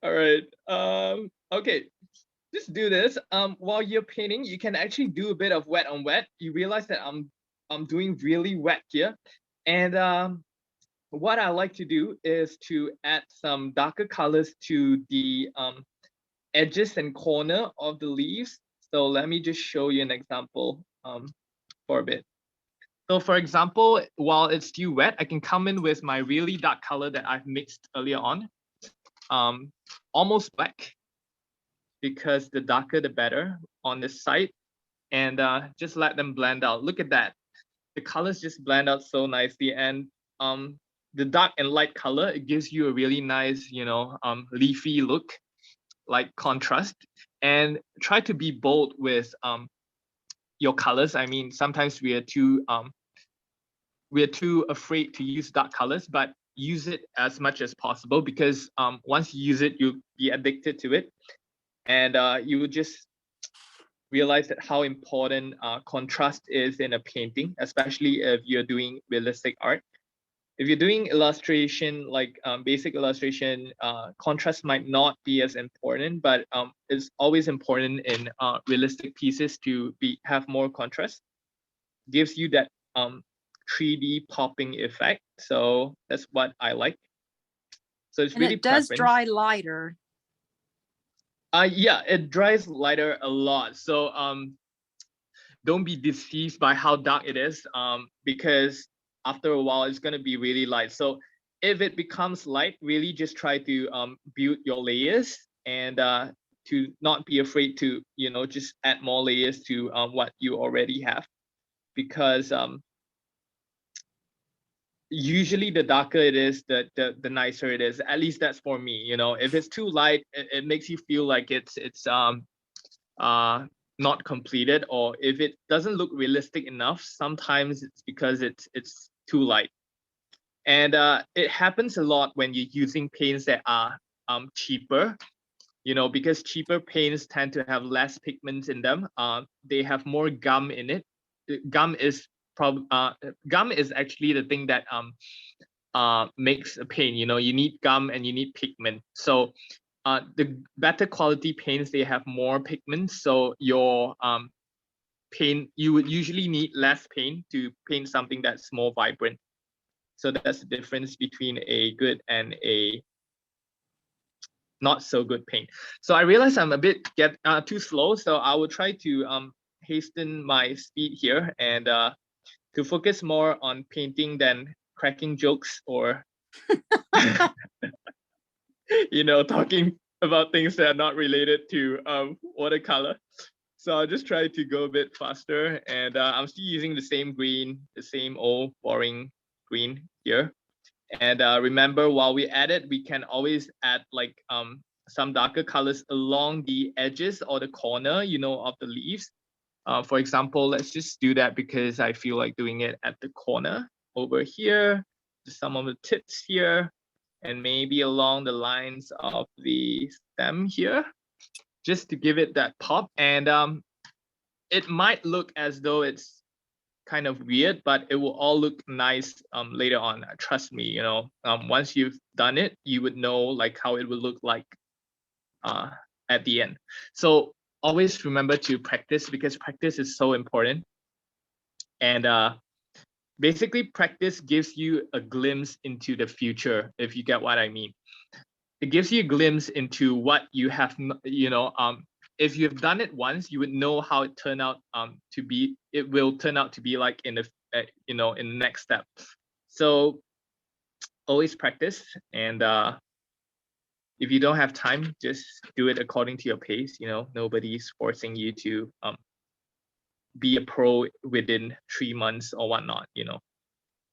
[SPEAKER 5] All right. Okay. Just do this. While you're painting, you can actually do a bit of wet on wet. You realize that I'm doing really wet here, and what I like to do is to add some darker colors to the edges and corner of the leaves. So let me just show you an example for a bit. So for example, while it's still wet, I can come in with my really dark color that I've mixed earlier on, almost black, because the darker the better on this side, and just let them blend out. Look at that. The colors just blend out so nicely, and the dark and light color, it gives you a really nice, you know, leafy look, like contrast. And try to be bold with your colors. I mean, sometimes we are too afraid to use dark colors, but use it as much as possible, because once you use it, you'll be addicted to it, and you will just realize that how important contrast is in a painting, especially if you're doing realistic art. If you're doing illustration, like basic illustration, contrast might not be as important, but it's always important in realistic pieces to have more contrast. Gives you that 3D popping effect. So that's what I like. So it's
[SPEAKER 1] And
[SPEAKER 5] really
[SPEAKER 1] it does
[SPEAKER 5] preference.
[SPEAKER 1] dry lighter.
[SPEAKER 5] Yeah, it dries lighter a lot. So don't be deceived by how dark it is, because after a while it's gonna be really light. So if it becomes light, really just try to build your layers, and to not be afraid to, you know, just add more layers to what you already have, because usually the darker it is, the nicer it is. At least that's for me. You know, if it's too light, it makes you feel like it's not completed, or if it doesn't look realistic enough, sometimes it's because it's too light. And it happens a lot when you're using paints that are cheaper, you know, because cheaper paints tend to have less pigments in them. They have more gum in it. Gum is gum is actually the thing that makes a paint. You know, you need gum and you need pigment. So the better quality paints, they have more pigment. So your paint, you would usually need less paint to paint something that's more vibrant. So that's the difference between a good and a not so good paint. So I realize I'm a bit too slow, so I will try to hasten my speed here and to focus more on painting than cracking jokes or you know, talking about things that are not related to watercolor. So I'll just try to go a bit faster, and I'm still using the same green, the same old boring green here. And remember, while we edit, we can always add like some darker colors along the edges or the corner, you know, of the leaves. For example, let's just do that because I feel like doing it at the corner over here, some of the tips here, and maybe along the lines of the stem here, just to give it that pop. And it might look as though it's kind of weird, but it will all look nice later on. Trust me, you know, once you've done it, you would know like how it would look like at the end. So always remember to practice, because practice is so important. And basically practice gives you a glimpse into the future, if you get what I mean. It gives you a glimpse into what you have, you know, if you've done it once, you would know how it turned out to be. It will turn out to be like in the, you know, in the next step. So always practice, and if you don't have time, just do it according to your pace. You know, nobody's forcing you to be a pro within 3 months or whatnot, you know.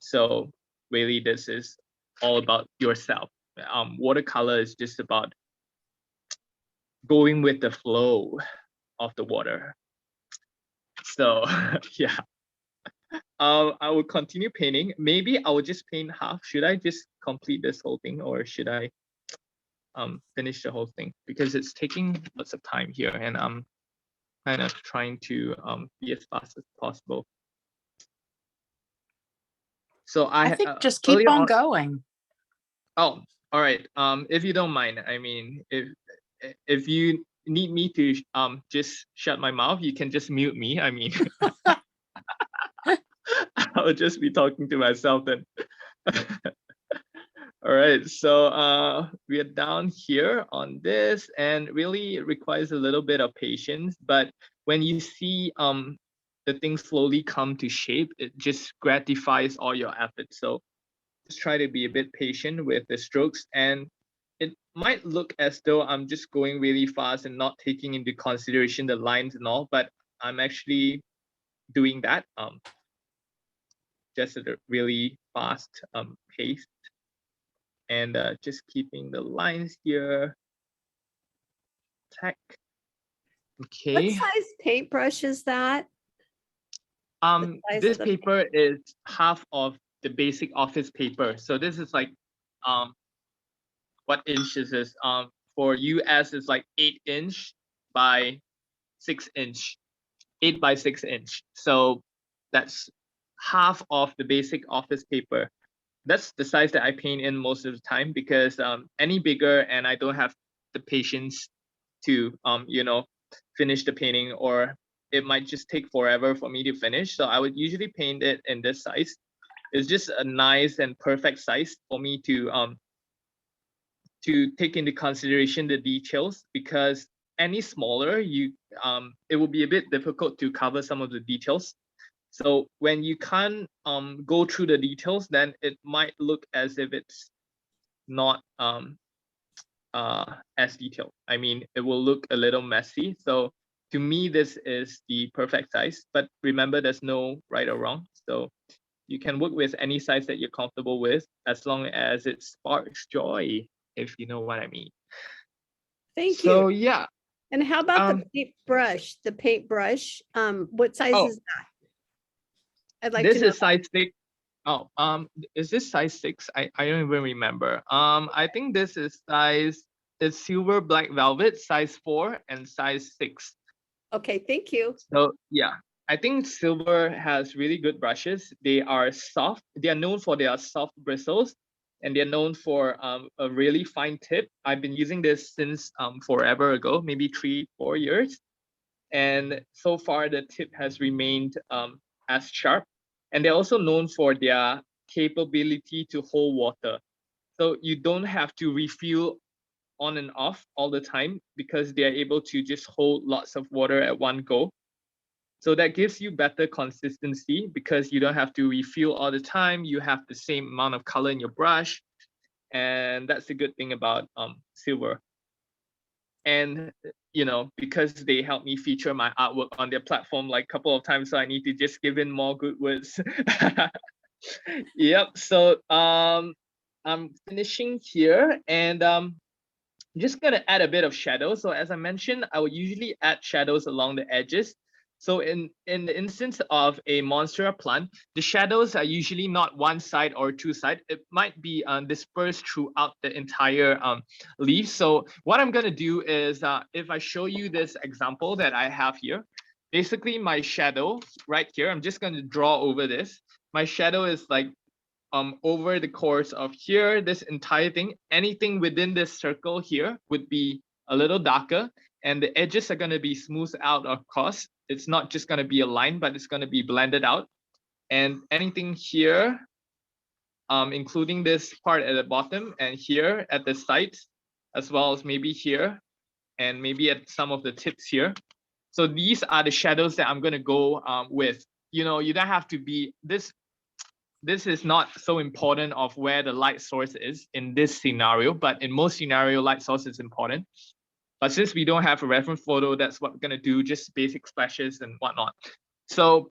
[SPEAKER 5] So really, this is all about yourself. Watercolor is just about going with the flow of the water. So yeah, I will continue painting. Maybe I will just paint half. Should I just complete this whole thing, or should I finish the whole thing? Because it's taking lots of time here, and I'm kind of trying to be as fast as possible. So
[SPEAKER 1] I think just keep on going.
[SPEAKER 5] Oh, all right. If you don't mind, I mean, if you need me to just shut my mouth, you can just mute me. I mean, I'll just be talking to myself then. All right, so we are down here on this, and really it requires a little bit of patience. But when you see the things slowly come to shape, it just gratifies all your efforts. So just try to be a bit patient with the strokes, and it might look as though I'm just going really fast and not taking into consideration the lines and all, but I'm actually doing that just at a really fast pace. And just keeping the lines here. Tech. Okay.
[SPEAKER 3] What size paintbrush is that?
[SPEAKER 5] This paper is half of the basic office paper. So this is like what inch is this? For US it's like 8" by 6". 8 by 6". So that's half of the basic office paper. That's the size that I paint in most of the time, because any bigger and I don't have the patience to you know, finish the painting, or it might just take forever for me to finish. So I would usually paint it in this size. It's just a nice and perfect size for me to take into consideration the details, because any smaller it will be a bit difficult to cover some of the details. So when you can't go through the details, then it might look as if it's not as detailed. I mean, it will look a little messy. So to me, this is the perfect size. But remember, there's no right or wrong. So you can work with any size that you're comfortable with, as long as it sparks joy, if you know what I mean.
[SPEAKER 3] Thank you.
[SPEAKER 5] So yeah.
[SPEAKER 3] And how about the paintbrush? The paintbrush, what size is that? I'd like
[SPEAKER 5] this
[SPEAKER 3] to know.
[SPEAKER 5] is size 6. Oh, is this size 6? I don't even remember. I think this is size, it's silver black velvet, size 4 and size 6.
[SPEAKER 3] Okay, thank you.
[SPEAKER 5] So yeah, I think silver has really good brushes. They are soft. They are known for their soft bristles, and they're known for a really fine tip. I've been using this since forever ago, maybe 3-4 years. And so far the tip has remained as sharp. And they're also known for their capability to hold water. So you don't have to refill on and off all the time because they are able to just hold lots of water at one go. So that gives you better consistency because you don't have to refill all the time. You have the same amount of color in your brush. And that's the good thing about silver. And, you know, because they help me feature my artwork on their platform like a couple of times, so I need to just give in more good words. Yep, so I'm finishing here, and just gonna add a bit of shadow. So as I mentioned, I would usually add shadows along the edges. So in the instance of a Monstera plant, the shadows are usually not one side or two sides. It might be dispersed throughout the entire leaf. So what I'm gonna do is, if I show you this example that I have here, basically my shadow right here, I'm just gonna draw over this. My shadow is like over the course of here, this entire thing, anything within this circle here would be a little darker, and the edges are going to be smoothed out across. It's not just going to be a line, but it's going to be blended out. And anything here, including this part at the bottom and here at the sides, as well as maybe here and maybe at some of the tips here. So these are the shadows that I'm going to go with. You know, you don't have to be this is not so important of where the light source is in this scenario, but in most scenario, light source is important. But since we don't have a reference photo, that's what we're gonna do, just basic splashes and whatnot. So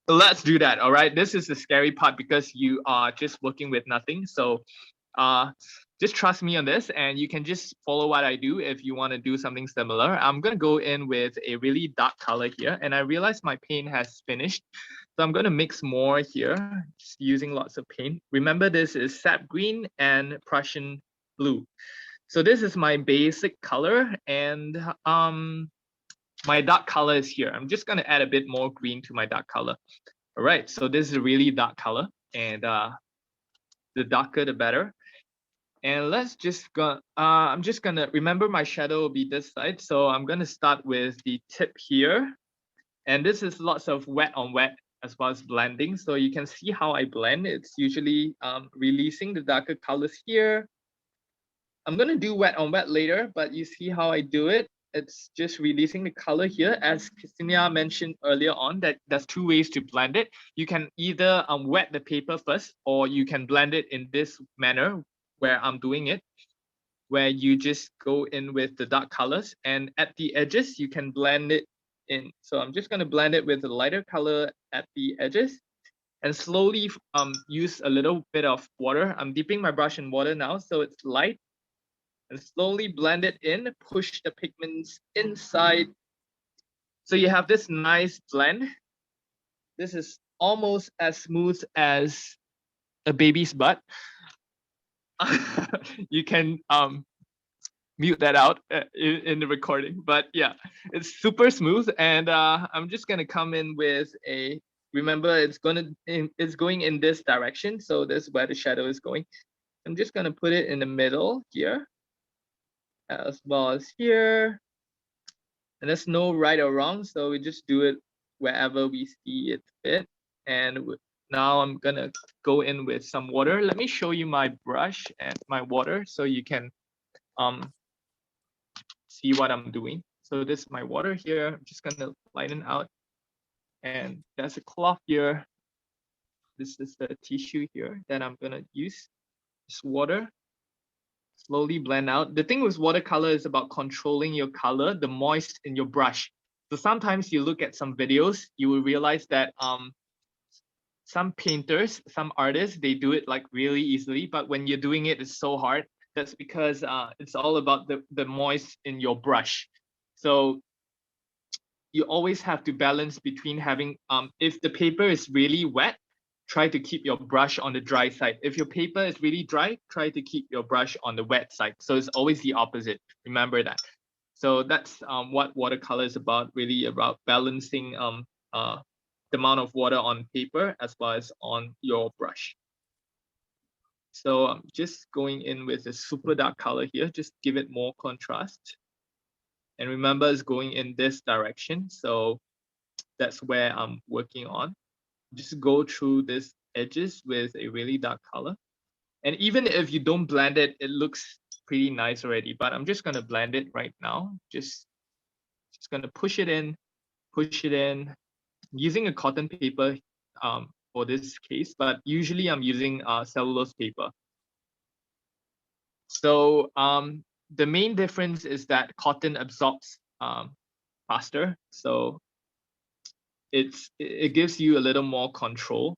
[SPEAKER 5] let's do that, all right? This is the scary part because you are just working with nothing. So just trust me on this, and you can just follow what I do if you wanna do something similar. I'm gonna go in with a really dark color here, and I realize my paint has finished. So I'm going to mix more here, just using lots of paint. Remember, this is sap green and Prussian blue. So this is my basic color, and my dark color is here. I'm just going to add a bit more green to my dark color. All right, so this is a really dark color, and the darker the better. And let's just go, I'm just going to, remember my shadow will be this side. So I'm going to start with the tip here. And this is lots of wet on wet as well as blending. So you can see how I blend. It's usually releasing the darker colors here. I'm gonna do wet on wet later, but you see how I do it. It's just releasing the color here. As Ksenia mentioned earlier on, that there's two ways to blend it. You can either wet the paper first, or you can blend it in this manner where I'm doing it, where you just go in with the dark colors, and at the edges, you can blend it in. So I'm just going to blend it with a lighter color at the edges, and slowly use a little bit of water. I'm dipping my brush in water now, so it's light, and slowly blend it in, push the pigments inside. So you have this nice blend. This is almost as smooth as a baby's butt. You can mute that out in the recording, but yeah, it's super smooth. And I'm just gonna come in with a, remember it's going in this direction, so this is where the shadow is going. I'm just gonna put it in the middle here, as well as here, and there's no right or wrong, so we just do it wherever we see it fit. And now I'm gonna go in with some water. Let me show you my brush and my water so you can see what I'm doing. So this is my water here. I'm just gonna lighten out, and there's a cloth here. This is the tissue here that I'm gonna use. Just water, slowly blend out. The thing with watercolor is about controlling your color, the moist in your brush. So sometimes you look at some videos, you will realize that some painters, some artists, they do it like really easily, but when you're doing it, it's so hard. That's because it's all about the moist in your brush. So you always have to balance between having, if the paper is really wet, try to keep your brush on the dry side. If your paper is really dry, try to keep your brush on the wet side. So it's always the opposite, remember that. So that's what watercolor is about, really about balancing the amount of water on paper as well as on your brush. So I'm just going in with a super dark color here, just give it more contrast. And remember, it's going in this direction. So that's where I'm working on. Just go through these edges with a really dark color. And even if you don't blend it, it looks pretty nice already, but I'm just gonna blend it right now. Just gonna push it in. I'm using a cotton paper for this case, but usually I'm using cellulose paper. So the main difference is that cotton absorbs faster. So it gives you a little more control,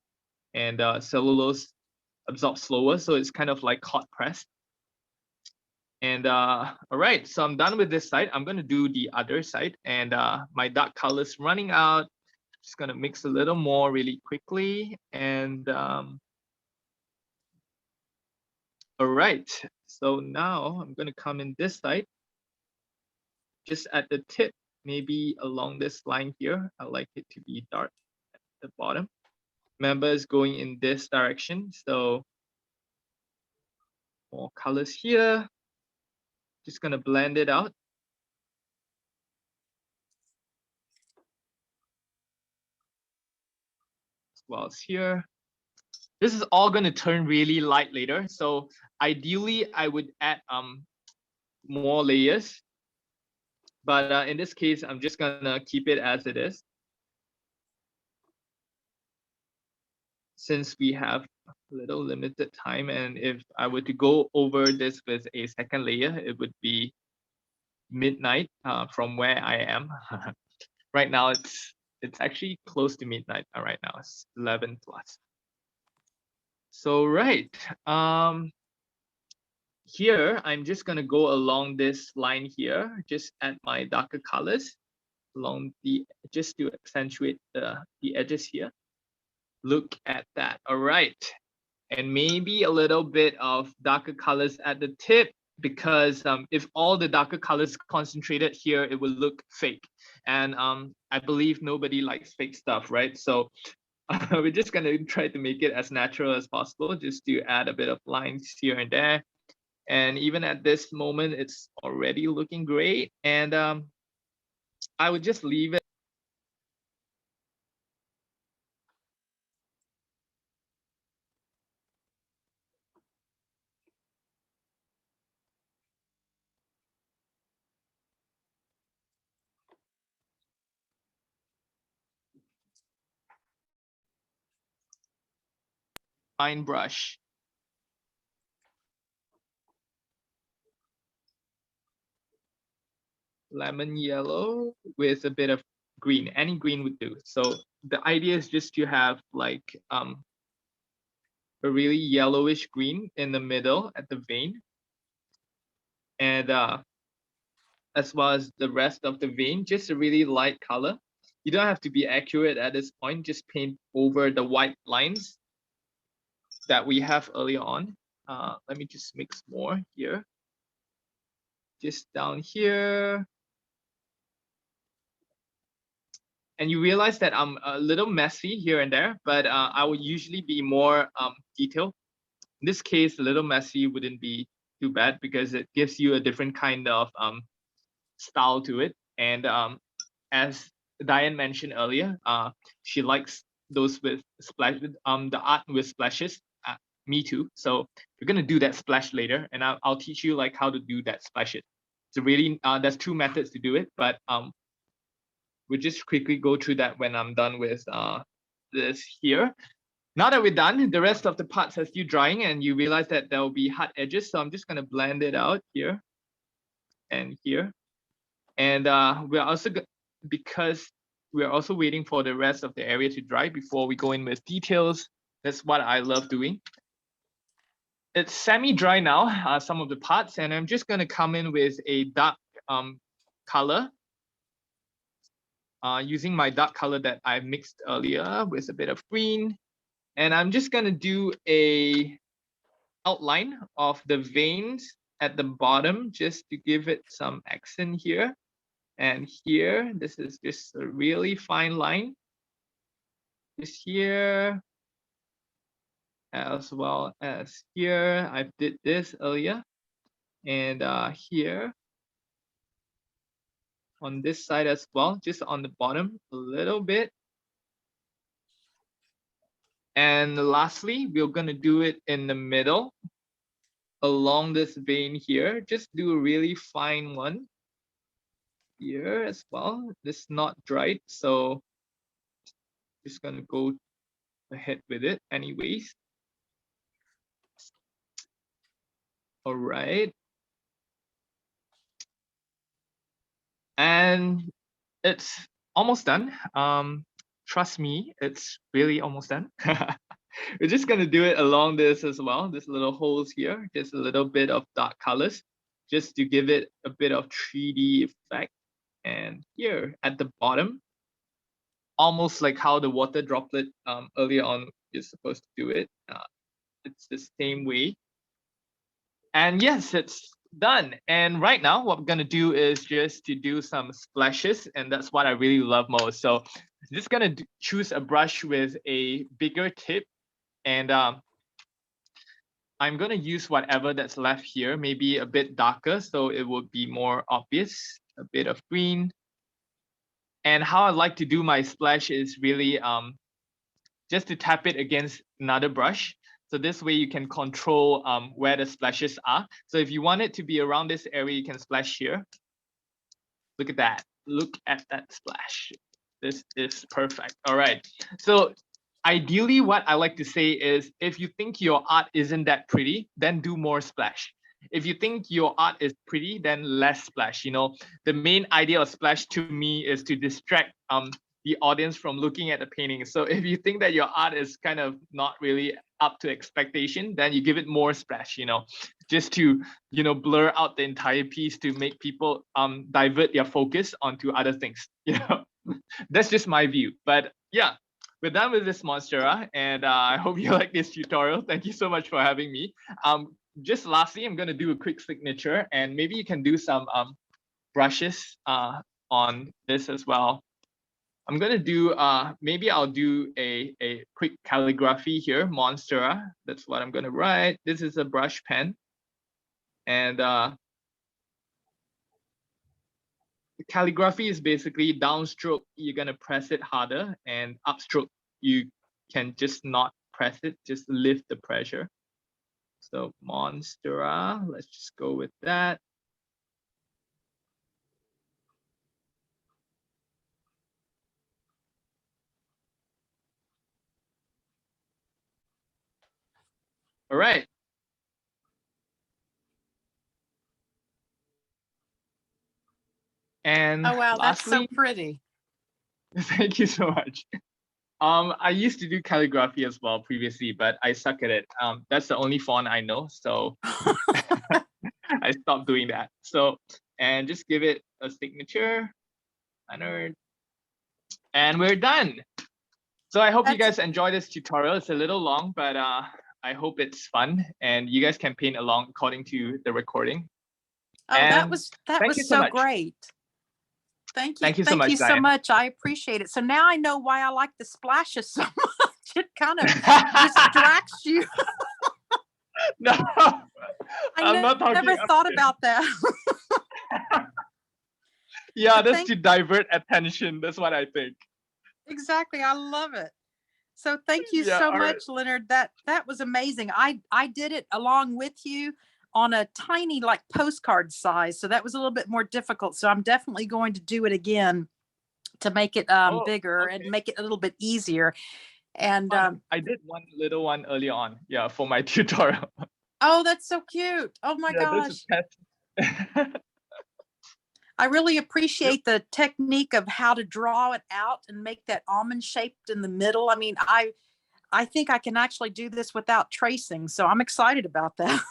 [SPEAKER 5] and cellulose absorbs slower. So it's kind of like hot pressed. And all right, so I'm done with this side. I'm gonna do the other side, and my dark color's running out. Just gonna mix a little more really quickly. And all right, so now I'm gonna come in this side, just at the tip, maybe along this line here. I like it to be dark at the bottom. Remember, it's going in this direction, so more colors here. Just gonna blend it out. As well as here. This is all gonna turn really light later. So ideally I would add more layers. But in this case, I'm just gonna keep it as it is. Since we have a little limited time, and if I were to go over this with a second layer, it would be midnight from where I am. Right now, it's actually close to midnight right now. It's 11 plus. So right, here I'm just gonna go along this line here, just add my darker colors along just to accentuate the edges here. Look at that. All right, and maybe a little bit of darker colors at the tip, because if all the darker colors concentrated here, it will look fake. And I believe nobody likes fake stuff, right? So we're just gonna try to make it as natural as possible, just to add a bit of lines here and there. And even at this moment, it's already looking great. And I would just leave it. Fine brush. Lemon yellow with a bit of green. Any green would do. So the idea is just to have like a really yellowish green in the middle at the vein, and as well as the rest of the vein, just a really light color. You don't have to be accurate at this point. Just paint over the white lines that we have earlier on. Let me just mix more here. Just down here. And you realize that I'm a little messy here and there, but I would usually be more detailed. In this case, a little messy wouldn't be too bad, because it gives you a different kind of style to it. And as Diann mentioned earlier, she likes those with splash, the art with splashes. Me too. So we're gonna do that splash later, and I'll teach you like how to do that splash it. So really, there's two methods to do it, but we'll just quickly go through that when I'm done with this here. Now that we're done, the rest of the parts are still drying, and you realize that there will be hard edges. So I'm just gonna blend it out here and here. And we're also, because we're also waiting for the rest of the area to dry before we go in with details. That's what I love doing. It's semi-dry now, some of the parts, and I'm just gonna come in with a dark color. Using my dark color that I mixed earlier with a bit of green. And I'm just gonna do a outline of the veins at the bottom, just to give it some accent here. And here, this is just a really fine line. Just here, as well as here. I did this earlier, and here on this side as well, just on the bottom a little bit. And lastly, we're gonna do it in the middle along this vein here. Just do a really fine one here as well. This is not dried, so just gonna go ahead with it anyways. All right. And it's almost done. Trust me, it's really almost done. We're just gonna do it along this as well. This little holes here, just a little bit of dark colors, just to give it a bit of 3D effect. And here at the bottom, almost like how the water droplet earlier on is supposed to do it. It's the same way. And yes, it's done. And right now, what I'm gonna do is just to do some splashes, and that's what I really love most. So just gonna choose a brush with a bigger tip, and I'm gonna use whatever that's left here, maybe a bit darker, so it would be more obvious. A bit of green. And how I like to do my splash is really just to tap it against another brush. So this way you can control where the splashes are. So if you want it to be around this area, you can splash here. Look at that. Look at that splash. This is perfect. All right. So ideally, what I like to say is, if you think your art isn't that pretty, then do more splash. If you think your art is pretty, then less splash. You know, the main idea of splash to me is to distract the audience from looking at the painting. So if you think that your art is kind of not really up to expectation, then you give it more splash, you know, just to, you know, blur out the entire piece to make people divert their focus onto other things. You know, that's just my view. But yeah, we're done with this Monstera, and I hope you like this tutorial. Thank you so much for having me. Just lastly, I'm going to do a quick signature, and maybe you can do some brushes on this as well. I'm going to do, maybe I'll do a quick calligraphy here, Monstera. That's what I'm going to write. This is a brush pen. And the calligraphy is basically downstroke, you're going to press it harder, and upstroke, you can just not press it, just lift the pressure. So Monstera, let's just go with that. All right. And
[SPEAKER 1] Oh, wow, that's so
[SPEAKER 5] lastly,
[SPEAKER 1] pretty.
[SPEAKER 5] thank you so much. I used to do calligraphy as well previously, but I suck at it. That's the only font I know, so I stopped doing that. So, and just give it a signature, and we're done. So I hope you guys enjoy this tutorial. It's a little long, but I hope it's fun, and you guys can paint along according to the recording.
[SPEAKER 1] Oh,
[SPEAKER 5] And
[SPEAKER 1] that was
[SPEAKER 5] thank you so
[SPEAKER 1] so
[SPEAKER 5] much.
[SPEAKER 1] great. Thank you.
[SPEAKER 5] Thank you so much,
[SPEAKER 1] you so
[SPEAKER 5] Diann.
[SPEAKER 1] much. I appreciate it. So now I know why I like the splashes so much. It kind of distracts you.
[SPEAKER 5] No, I'm not talking.
[SPEAKER 1] Never thought about that.
[SPEAKER 5] Yeah,
[SPEAKER 1] But
[SPEAKER 5] that's
[SPEAKER 1] thank-
[SPEAKER 5] to divert attention. That's what I think.
[SPEAKER 1] Exactly. I love it. So thank you
[SPEAKER 5] Yeah,
[SPEAKER 1] so
[SPEAKER 5] all
[SPEAKER 1] much,
[SPEAKER 5] right.
[SPEAKER 1] Leonard. That was amazing. I did it along with you on a tiny, like, postcard size. So that was a little bit more difficult. So I'm definitely going to do it again to make it bigger
[SPEAKER 5] okay.
[SPEAKER 1] and make it a little bit easier. And
[SPEAKER 5] I did one little one earlier on, yeah, for my tutorial.
[SPEAKER 1] oh, that's so cute. Oh my
[SPEAKER 5] Yeah,
[SPEAKER 1] gosh.
[SPEAKER 5] this is test.
[SPEAKER 1] I really appreciate the technique of how to draw it out and make that almond shaped in the middle. I mean, I think I can actually do this without tracing. So I'm excited about that.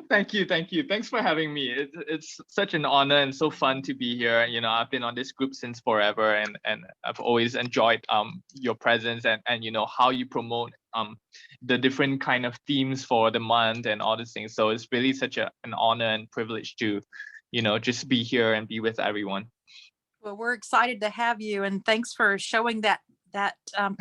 [SPEAKER 5] Thank you. Thanks for having me. It's such an honor and so fun to be here. You know, I've been on this group since forever, and I've always enjoyed your presence and you know how you promote the different kind of themes for the month and all these things. So it's really such an honor and privilege to, you know, just be here and be with everyone.
[SPEAKER 1] Well, we're excited to have you, and thanks for showing that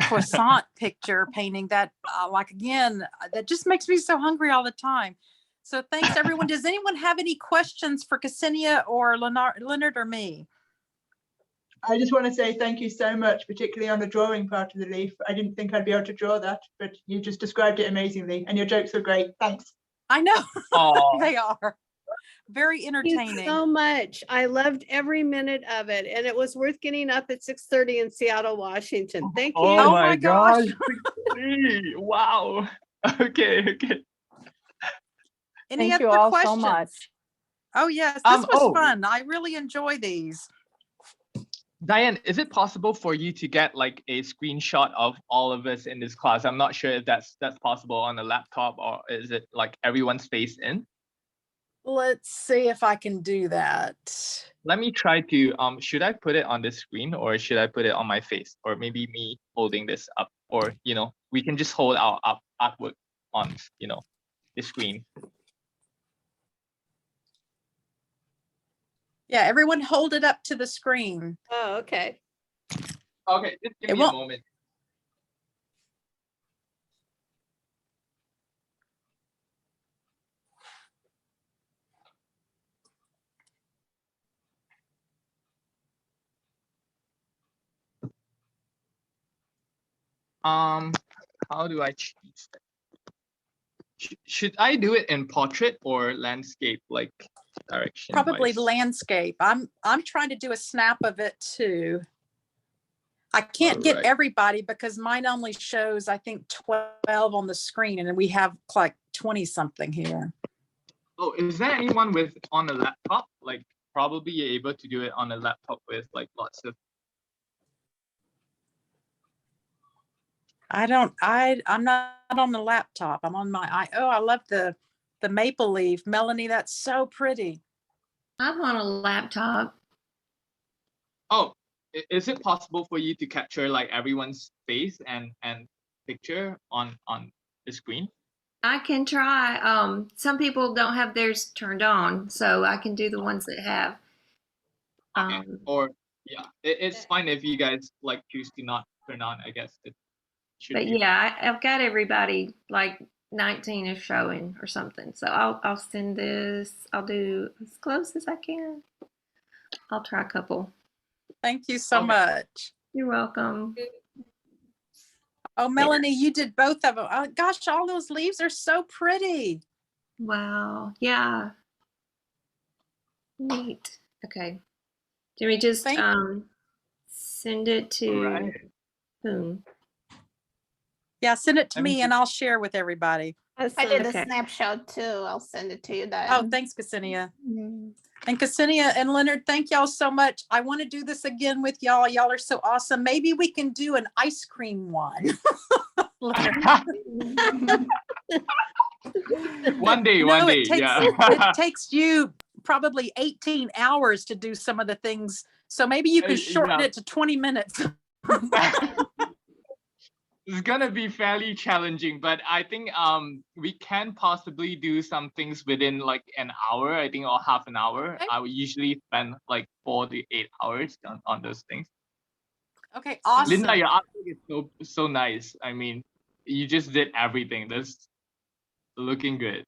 [SPEAKER 1] croissant picture painting. That that just makes me so hungry all the time. So thanks, everyone. Does anyone have any questions for Ksenia or Leonard or me?
[SPEAKER 2] I just want to say thank you so much, particularly on the drawing part of the leaf. I didn't think I'd be able to draw that, but you just described it amazingly, and your jokes were great. Thanks.
[SPEAKER 1] I know.
[SPEAKER 5] Oh,
[SPEAKER 1] They are very
[SPEAKER 3] Thank
[SPEAKER 1] entertaining.
[SPEAKER 3] you so much. I loved every minute of it, and it was worth getting up at 6:30 in Seattle, Washington. Thank you.
[SPEAKER 5] oh
[SPEAKER 1] Oh
[SPEAKER 5] my
[SPEAKER 1] my gosh.
[SPEAKER 5] gosh. 6:30. Wow. Okay.
[SPEAKER 1] Any
[SPEAKER 7] Thank you
[SPEAKER 1] other
[SPEAKER 7] all
[SPEAKER 1] questions?
[SPEAKER 7] so much.
[SPEAKER 1] Oh yes, this was
[SPEAKER 5] Oh.
[SPEAKER 1] fun. I really enjoy these.
[SPEAKER 5] Diann, is it possible for you to get like a screenshot of all of us in this class? I'm not sure if that's possible on a laptop, or is it like everyone's face in?
[SPEAKER 1] Let's see if I can do that.
[SPEAKER 5] Let me try to, should I put it on the screen or should I put it on my face? Or maybe me holding this up, or, we can just hold our artwork on, the screen.
[SPEAKER 1] Yeah, everyone hold it up to the screen.
[SPEAKER 3] Oh, okay.
[SPEAKER 5] Okay, just give
[SPEAKER 1] It
[SPEAKER 5] me a
[SPEAKER 1] won't-
[SPEAKER 5] moment. How do I choose that? Should I do it in portrait or landscape, like direction?
[SPEAKER 1] Probably
[SPEAKER 5] wise?
[SPEAKER 1] landscape. I'm trying to do a snap of it too. I can't get
[SPEAKER 5] Alright.
[SPEAKER 1] everybody because mine only shows, I think, 12 on the screen, and we have like 20 something here.
[SPEAKER 5] Oh, is there anyone on a laptop? Like, probably you're able to do it on a laptop with like lots of.
[SPEAKER 1] I'm not on the laptop. I'm on my I love the maple leaf. Melanie, that's so pretty.
[SPEAKER 4] I'm on a laptop.
[SPEAKER 5] Oh, is it possible for you to capture like everyone's face and picture on the screen?
[SPEAKER 4] I can try. Some people don't have theirs turned on, so I can do the ones that have.
[SPEAKER 5] Okay. Or yeah, it's fine if you guys like choose to not turn on. I guess it should
[SPEAKER 4] But
[SPEAKER 5] be.
[SPEAKER 4] yeah, I've got everybody like 19 is showing or something. So I'll send this. I'll do as close as I can. I'll try a couple.
[SPEAKER 1] Thank you so
[SPEAKER 5] Okay.
[SPEAKER 1] much.
[SPEAKER 4] You're welcome.
[SPEAKER 1] Oh, Melanie, you did both of them. Oh, gosh, all those leaves are so pretty.
[SPEAKER 4] Wow. Yeah. Neat. Okay. Can we just
[SPEAKER 1] Thank-
[SPEAKER 4] send it to
[SPEAKER 5] Right.
[SPEAKER 4] whom?
[SPEAKER 1] Yeah, send it to
[SPEAKER 5] Let me
[SPEAKER 1] me and I'll share with everybody.
[SPEAKER 6] I did
[SPEAKER 4] Okay.
[SPEAKER 6] a snapshot too. I'll send it to you, Diann.
[SPEAKER 1] Oh, thanks, Ksenia.
[SPEAKER 6] Mm.
[SPEAKER 1] And Ksenia and Leonard, thank y'all so much. I want to do this again with y'all. Y'all are so awesome. Maybe we can do an ice cream one. Leonard.
[SPEAKER 5] One day,
[SPEAKER 1] No,
[SPEAKER 5] it
[SPEAKER 1] it takes you probably 18 hours to do some of the things. So maybe you can shorten
[SPEAKER 5] Yeah.
[SPEAKER 1] it to 20 minutes.
[SPEAKER 5] It's gonna be fairly challenging, but I think we can possibly do some things within like an hour, I think, or half an hour.
[SPEAKER 1] Okay.
[SPEAKER 5] I would usually spend like 4 to 8 hours on those things.
[SPEAKER 1] Okay, awesome.
[SPEAKER 5] Linda, your artwork is so nice. I mean, you just did everything. That's looking good.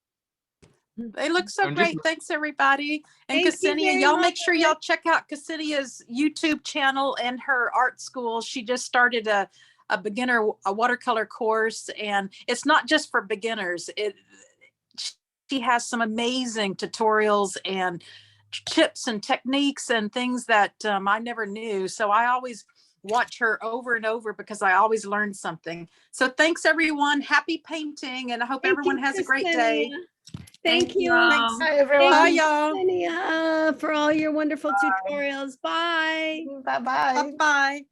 [SPEAKER 1] They look so
[SPEAKER 5] I'm just-
[SPEAKER 1] great. Thanks, everybody. And
[SPEAKER 3] Thank you
[SPEAKER 1] Ksenia,
[SPEAKER 3] very
[SPEAKER 1] y'all make
[SPEAKER 3] much.
[SPEAKER 1] sure y'all check out Ksenia's YouTube channel and her art school. She just started a watercolor course, and it's not just for beginners. She has some amazing tutorials and tips and techniques and things that I never knew. So I always watch her over and over because I always learn something. So thanks, everyone. Happy painting, and I hope
[SPEAKER 3] Thank
[SPEAKER 1] everyone
[SPEAKER 3] you,
[SPEAKER 1] has a great day.
[SPEAKER 3] Ksenia. Thank you.
[SPEAKER 4] all.
[SPEAKER 1] Thanks.
[SPEAKER 6] Hi, everyone.
[SPEAKER 1] Bye,
[SPEAKER 3] Thank you,
[SPEAKER 1] y'all.
[SPEAKER 3] Ksenia, for all your wonderful tutorials. Bye.
[SPEAKER 6] Bye-bye.
[SPEAKER 1] Bye-bye.